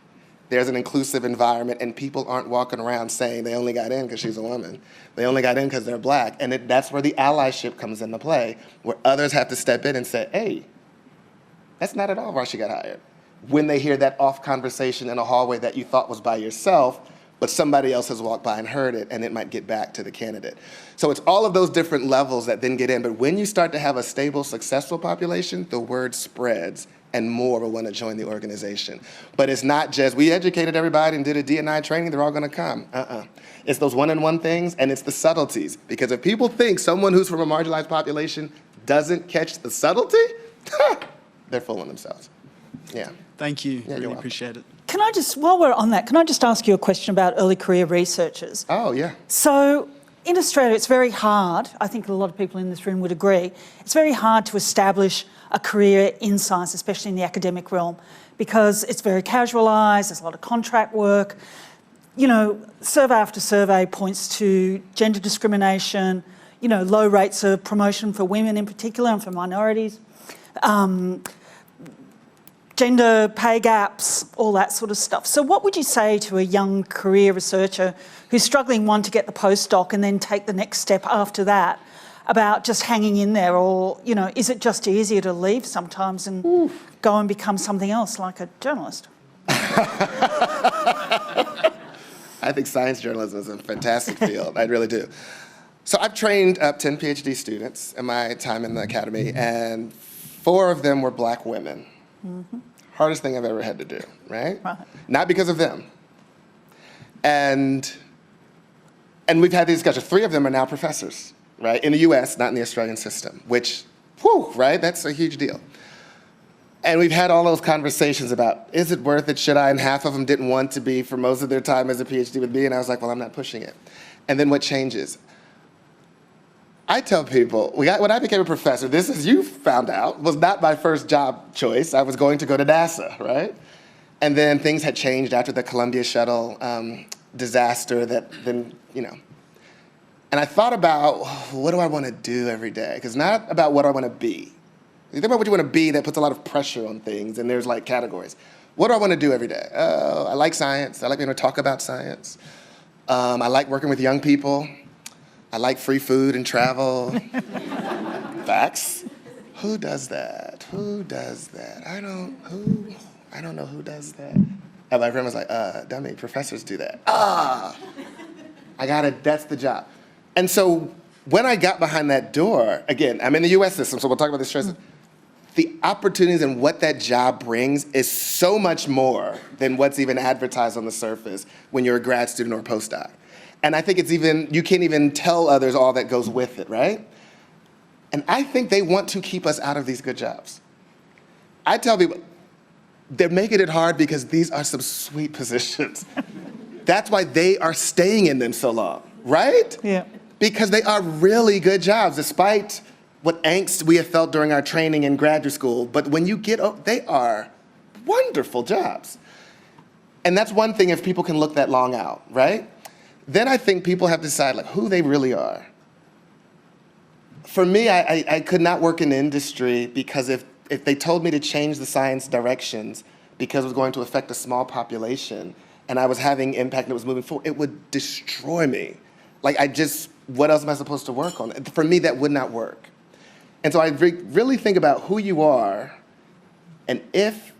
there's an inclusive environment and people aren't walking around saying they only got in because she's a woman. They only got in because they're black. And that's where the allyship comes into play, where others have to step in and say, hey, that's not at all why she got hired. When they hear that off conversation in a hallway that you thought was by yourself, but somebody else has walked by and heard it, and it might get back to the candidate. So it's all of those different levels that then get in, but when you start to have a stable, successful population, the word spreads, and more will want to join the organization. But it's not just, we educated everybody and did a D&I training, they're all gonna come. It's those one-on-one things, and it's the subtleties. Because if people think someone who's from a marginalized population doesn't catch the subtlety, they're fooling themselves. Yeah. Thank you. Yeah, Really appreciate it. Can I just, while we're on that, can I just ask you a question about early career researchers? Oh, yeah. So in Australia, it's very hard, I think a lot of people in this room would agree, it's very hard to establish a career in science, especially in the academic realm, because it's very casualised, there's a lot of contract work. You know, survey after survey points to gender discrimination, you know, low rates of promotion for women in particular and for minorities. Gender pay gaps, all that sort of stuff. So what would you say to a young career researcher who's struggling, one, to get the postdoc and then take the next step after that, about just hanging in there? Or, you know, is it just easier to leave sometimes and go and become something else, like a journalist? I think science journalism is a fantastic field, I really do. So I've trained up 10 PhD students in my time in the academy, and 4 of them were black women. Hardest thing I've ever had to do, right? Not because of them. And we've had these discussions. 3 of them are now professors, right? In the US, not in the Australian system, which, whew, right? That's a huge deal. And we've had all those conversations about, is it worth it, should I? And half of them didn't want to be for most of their time as a PhD with me, and I was like, well, I'm not pushing it. and then what changes? I tell people, when I became a professor, this, as you found out, was not my first job choice. I was going to go to NASA, right? And then things had changed after the Columbia shuttle disaster that then, And I thought about, what do I want to do every day? Because not about what I want to be. You think about what you want to be, that puts a lot of pressure on things, and there's like categories. What do I want to do every day? Oh, I like science. I like being able to talk about science. I like working with young people. I like free food and travel. Facts. Who does that? Who does that? I don't know who does that. And my friend was like, dummy, professors do that. I got it, that's the job. And so when I got behind that door, again, I'm in the US system, so we'll talk about this stress. The opportunities and what that job brings is so much more than what's even advertised on the surface when you're a grad student or a postdoc. And I think you can't even tell others all that goes with it, right? And I think they want to keep us out of these good jobs. I tell people, they're making it hard because these are some sweet positions. That's why they are staying in them so long, right? Yeah. Because they are really good jobs, despite what angst we have felt during our training in graduate school. But when you they are wonderful jobs. And that's one thing if people can look that long out, right? Then I think people have to decide who they really are. For me, I could not work in industry because if they told me to change the science directions because it was going to affect a small population and I was having impact and it was moving forward, it would destroy me. What else am I supposed to work on? For me, that would not work. And so I really think about who you are and if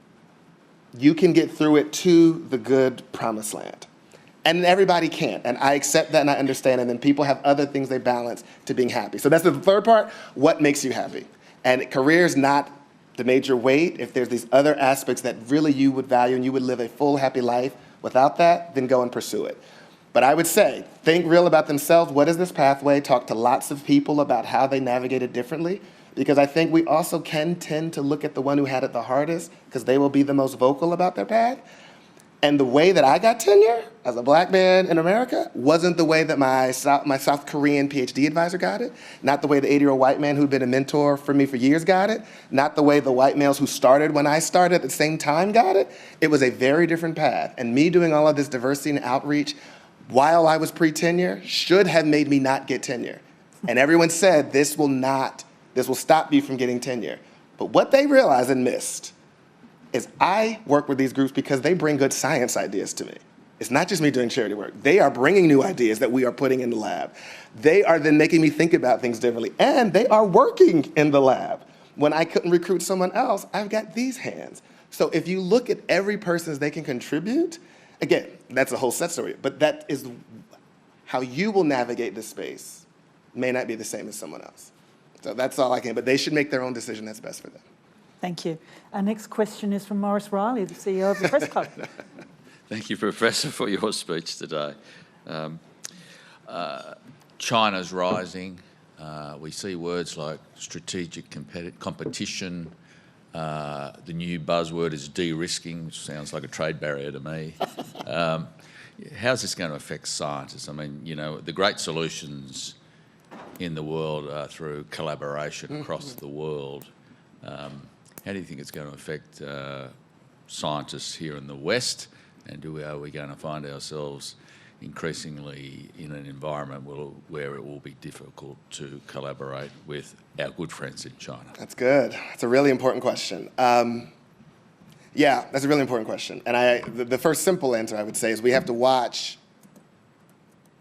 you can get through it to the good promised land. And everybody can't, and I accept that and I understand, and then people have other things they balance to being happy. So that's the third part, what makes you happy? And career is not the major weight. If there's these other aspects that really you would value and you would live a full, happy life without that, then go and pursue it. But I would say, think real about themselves. What is this pathway? Talk to lots of people about how they navigate it differently, because I think we also can tend to look at the one who had it the hardest, because they will be the most vocal about their path. And the way that I got tenure as a black man in America wasn't the way that my South Korean PhD advisor got it, not the way the 80-year-old white man who'd been a mentor for me for years got it, not the way the white males who started when I started at the same time got it. It was a very different path. And me doing all of this diversity and outreach while I was pre-tenure should have made me not get tenure. And everyone said, this will stop you from getting tenure. But what they realized and missed is I work with these groups because they bring good science ideas to me. It's not just me doing charity work. They are bringing new ideas that we are putting in the lab. They are then making me think about things differently. And they are working in the lab. When I couldn't recruit someone else, I've got these hands. So if you look at every person as they can contribute, again, that's a whole set story, but that is how you will navigate this space may not be the same as someone else. So that's all I can, but they should make their own decision that's best for them. Thank you. Our next question is from Maurice Riley, the CEO of the Press Club. Thank you, Professor, for your speech today. China's rising. We see words like strategic competition. The new buzzword is de-risking, which sounds like a trade barrier to me. How's this going to affect scientists? I mean, the great solutions in the world are through collaboration across the world. How do you think it's going to affect scientists here in the West? And are we going to find ourselves increasingly in an environment where it will be difficult to collaborate with our good friends in China? That's good. That's a really important question. Yeah, that's a really important question. And the first simple answer I would say is we have to watch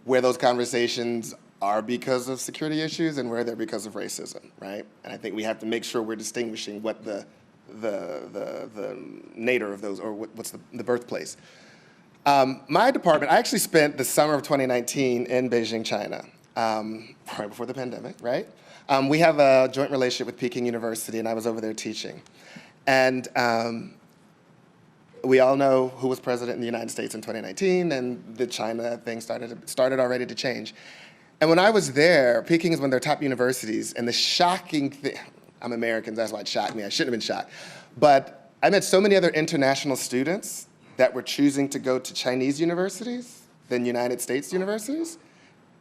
where those conversations are because of security issues and where they're because of racism, right? And I think we have to make sure we're distinguishing what the nadir of those, or what's the birthplace. My department, I actually spent the summer of 2019 in Beijing, China, right before the pandemic, right? We have a joint relationship with Peking University, and I was over there teaching. And we all know who was president in the United States in 2019, and the China thing started already to change. And when I was there, Peking is one of their top universities, and the shocking thing, I'm American, that's why it shocked me, I shouldn't have been shocked. But I met so many other international students that were choosing to go to Chinese universities than United States universities.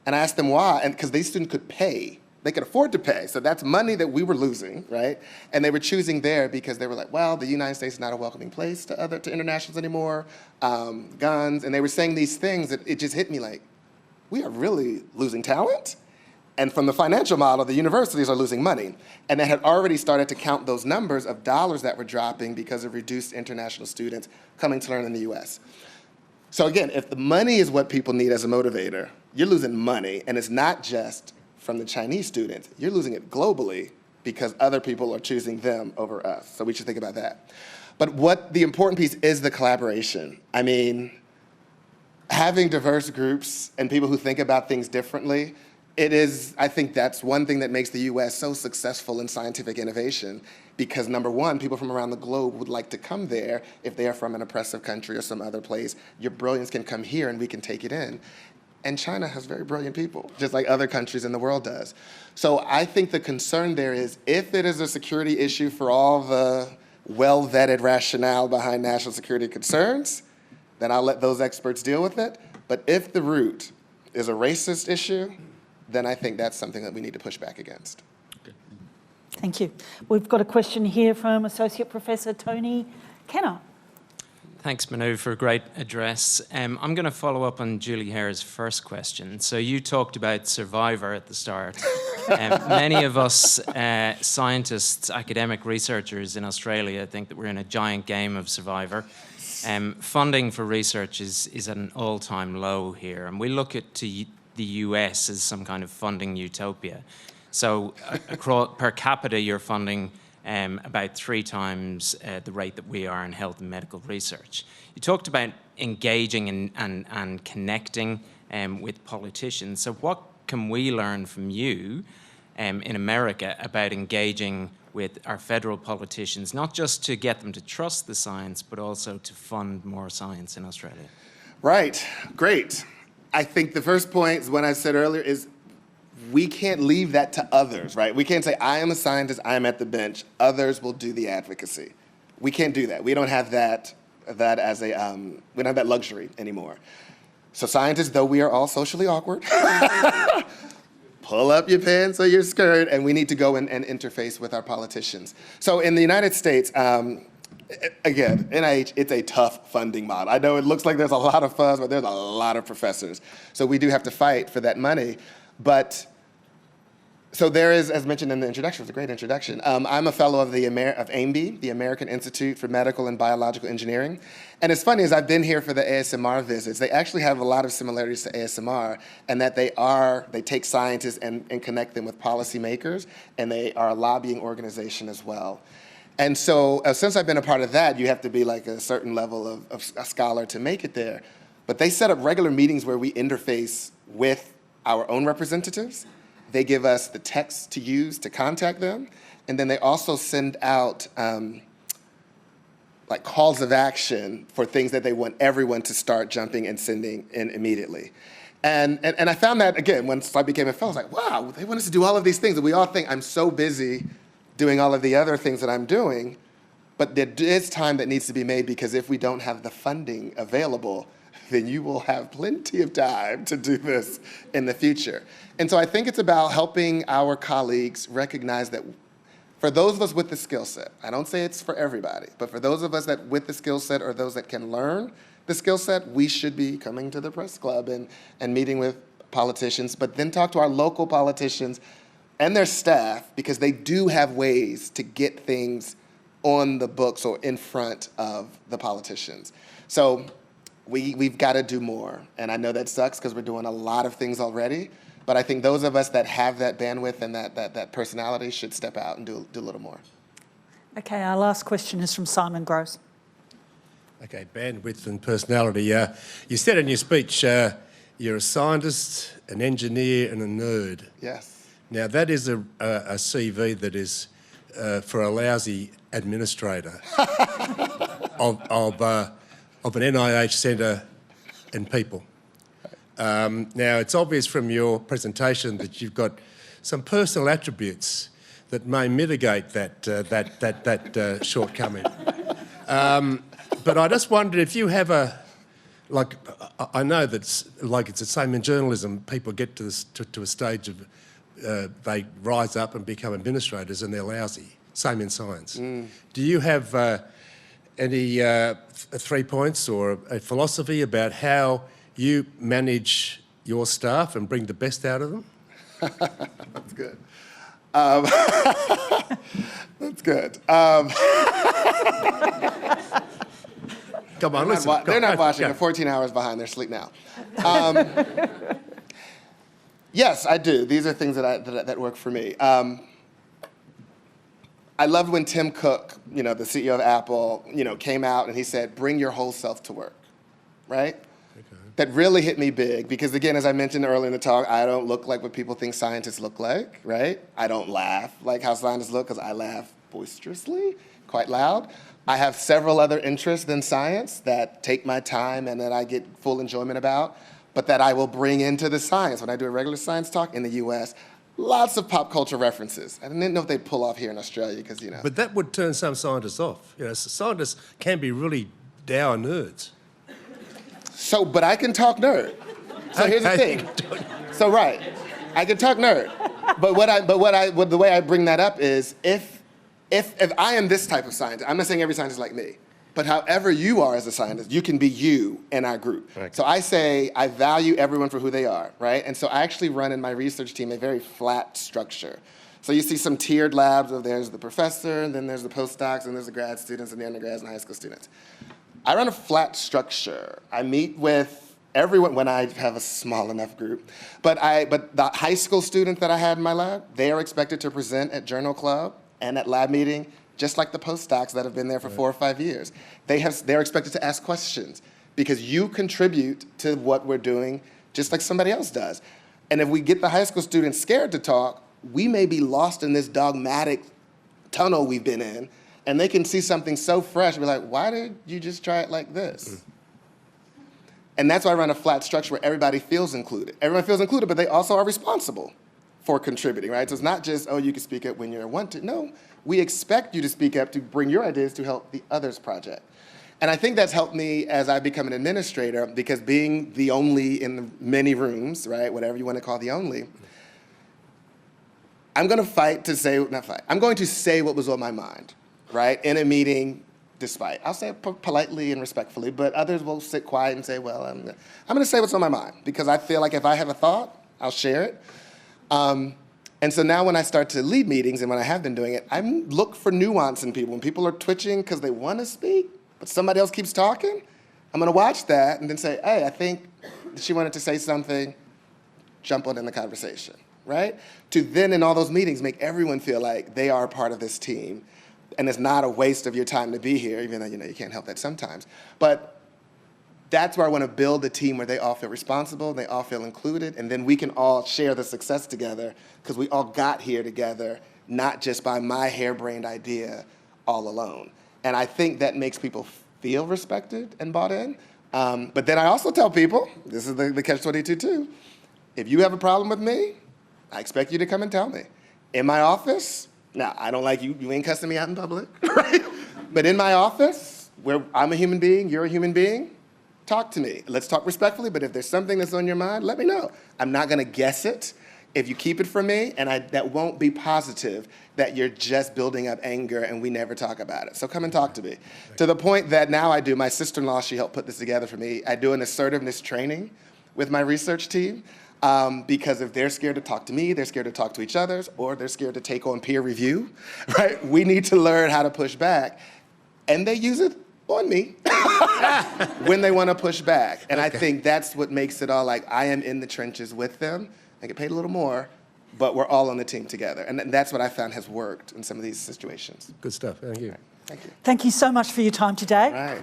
And I asked them why, and because these students could pay. They could afford to pay. So that's money that we were losing, right? And they were choosing there because they were like, well, the United States is not a welcoming place to internationals anymore, guns. And they were saying these things that it just hit me like, we are really losing talent. And from the financial model, the universities are losing money. And they had already started to count those numbers of dollars that were dropping because of reduced international students coming to learn in the US. So again, if the money is what people need as a motivator, you're losing money, and it's not just from the Chinese students, you're losing it globally because other people are choosing them over us. So we should think about that. But what the important piece is the collaboration. I mean, having diverse groups and people who think about things differently, I think that's one thing that makes the US so successful in scientific innovation, because number one, people from around the globe would like to come there if they are from an oppressive country or some other place. Your brilliance can come here and we can take it in. And China has very brilliant people, just like other countries in the world does. So I think the concern there is, if it is a security issue for all the well-vetted rationale behind national security concerns, then I'll let those experts deal with it. But if the root is a racist issue, then I think that's something that we need to push back against. Thank you. We've got a question here from Associate Professor Tony Kenner. Thanks, Manu, for a great address. I'm going to follow up on Julie Hare's first question. So you talked about Survivor at the start. Many of us scientists, academic researchers in Australia think that we're in a giant game of Survivor. Funding for research is at an all-time low here, and we look at the US as some kind of funding utopia. So per capita, you're funding about 3 times the rate that we are in health and medical research. You talked about engaging and connecting with politicians. So what can we learn from you in America about engaging with our federal politicians, not just to get them to trust the science, but also to fund more science in Australia? Right, great. I think the first point is what I said earlier is we can't leave that to others, right? We can't say, I am a scientist, I'm at the bench, others will do the advocacy. We can't do that. We don't have that as we don't have that luxury anymore. So scientists, though we are all socially awkward, pull up your pants or your skirt, and we need to go and interface with our politicians. So in the United States, again, NIH, it's a tough funding model. I know it looks like there's a lot of funds, but there's a lot of professors. So we do have to fight for that money. But, so there is, as mentioned in the introduction, it was a great introduction. I'm a fellow of AIMBY, the American Institute for Medical and Biological Engineering. And it's funny, as I've been here for the ASMR visits, they actually have a lot of similarities to ASMR, and that they take scientists and connect them with policymakers, and they are a lobbying organization as well. And so since I've been a part of that, you have to be like a certain level of a scholar to make it there. But they set up regular meetings where we interface with our own representatives. They give us the text to use to contact them. And then they also send out like calls of action for things that they want everyone to start jumping and sending in immediately. And I found that, again, once I became a fellow, I was like, wow, they want us to do all of these things. And we all think I'm so busy doing all of the other things that I'm doing. But there is time that needs to be made, because if we don't have the funding available, then you will have plenty of time to do this in the future. And so I think it's about helping our colleagues recognize that for those of us with the skill set, I don't say it's for everybody, but for those of us that with the skill set or those that can learn the skill set, we should be coming to the press club and meeting with politicians, but then talk to our local politicians and their staff, because they do have ways to get things on the books or in front of the politicians. So we've got to do more. And I know that sucks because we're doing a lot of things already, but I think those of us that have that bandwidth and that personality should step out and do a little more. Okay, our last question is from Simon Gross. Okay, bandwidth and personality. You said in your speech you're a scientist, an engineer and a nerd. Yes. Now that is a CV that is for a lousy administrator of an NIH centre and people. Now, it's obvious from your presentation that you've got some personal attributes that may mitigate that shortcoming. But I just wondered if you have a like, I know that it's the same in journalism. People get to a stage of they rise up and become administrators and they're lousy. Same in science. Do you have any 3 points or a philosophy about how you manage your staff and bring the best out of them? That's good. That's good. Come on, listen. They're not watching. They're 14 hours behind. They're asleep now. Yes, I do. These are things that work for me. I loved when Tim Cook, the CEO of Apple, came out and he said, "Bring your whole self to work," right? Okay. That really hit me big because, again, as I mentioned earlier in the talk, I don't look like what people think scientists look like, right? I don't laugh like how scientists look because I laugh boisterously, quite loud. I have several other interests than science that take my time and that I get full enjoyment about, but that I will bring into the science. When I do a regular science talk in the US, lots of pop culture references. I didn't know if they'd pull off here in Australia because, But that would turn some scientists off. Scientists can be really dour nerds. So, but I can talk nerd. So here's the thing. So, right, I can talk nerd. But the way I bring that up is if I am this type of scientist, I'm not saying every scientist is like me, but however you are as a scientist, you can be you in our group. Right. So I say I value everyone for who they are, right? And so I actually run in my research team a very flat structure. So you see some tiered labs of there's the professor, and then there's the postdocs, and there's the grad students, and the undergrads and high school students. I run a flat structure. I meet with everyone when I have a small enough group. But the high school students that I had in my lab, they are expected to present at Journal Club and at lab meeting, just like the postdocs that have been there for 4 or 5 years. They're expected to ask questions because you contribute to what we're doing just like somebody else does. And if we get the high school students scared to talk, we may be lost in this dogmatic tunnel we've been in, and they can see something so fresh and be like, why did you just try it like this? And that's why I run a flat structure where everybody feels included. Everyone feels included, but they also are responsible for contributing, right? So it's not just, oh, you can speak up when you want to. No, we expect you to speak up to bring your ideas to help the others project. And I think that's helped me as I become an administrator because being the only in the many rooms, right, whatever you want to call the only, I'm going to fight to say, not fight, I'm going to say what was on my mind, right, in a meeting, despite. I'll say it politely and respectfully, but others will sit quiet and say, well, I'm going to say what's on my mind because I feel like if I have a thought, I'll share it. And so now when I start to lead meetings and when I have been doing it, I look for nuance in people. When people are twitching because they want to speak, but somebody else keeps talking, I'm going to watch that and then say, hey, I think she wanted to say something, jump on in the conversation, right? To then in all those meetings make everyone feel like they are a part of this team and it's not a waste of your time to be here, even though you can't help that sometimes. But that's where I want to build a team where they all feel responsible, they all feel included, and then we can all share the success together because we all got here together, not just by my harebrained idea all alone. And I think that makes people feel respected and bought in. But then I also tell people, this is the catch-22 too, if you have a problem with me, I expect you to come and tell me. In my office, now I don't like you ain't cussing me out in public, right? But in my office, where I'm a human being, you're a human being, talk to me. Let's talk respectfully, but if there's something that's on your mind, let me know. I'm not gonna guess it. If you keep it from me, and that won't be positive, that you're just building up anger and we never talk about it. So come and talk to me. To the point that now I do, my sister-in-law, she helped put this together for me. I do an assertiveness training with my research team because if they're scared to talk to me, they're scared to talk to each other, or they're scared to take on peer review, right? We need to learn how to push back. And they use it on me when they want to push back. And I think that's what makes it all like I am in the trenches with them. I get paid a little more, but we're all on the team together. And that's what I found has worked in some of these situations. Good stuff. Thank you. Right. Thank you. Thank you so much for your time today. Right.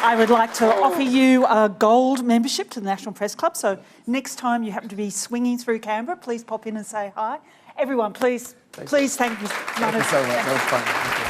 I would like to offer you a gold membership to the National Press Club. So next time you happen to be swinging through Canberra, please pop in and say hi. Everyone, please thank Manu. Thank you so much. That was fun.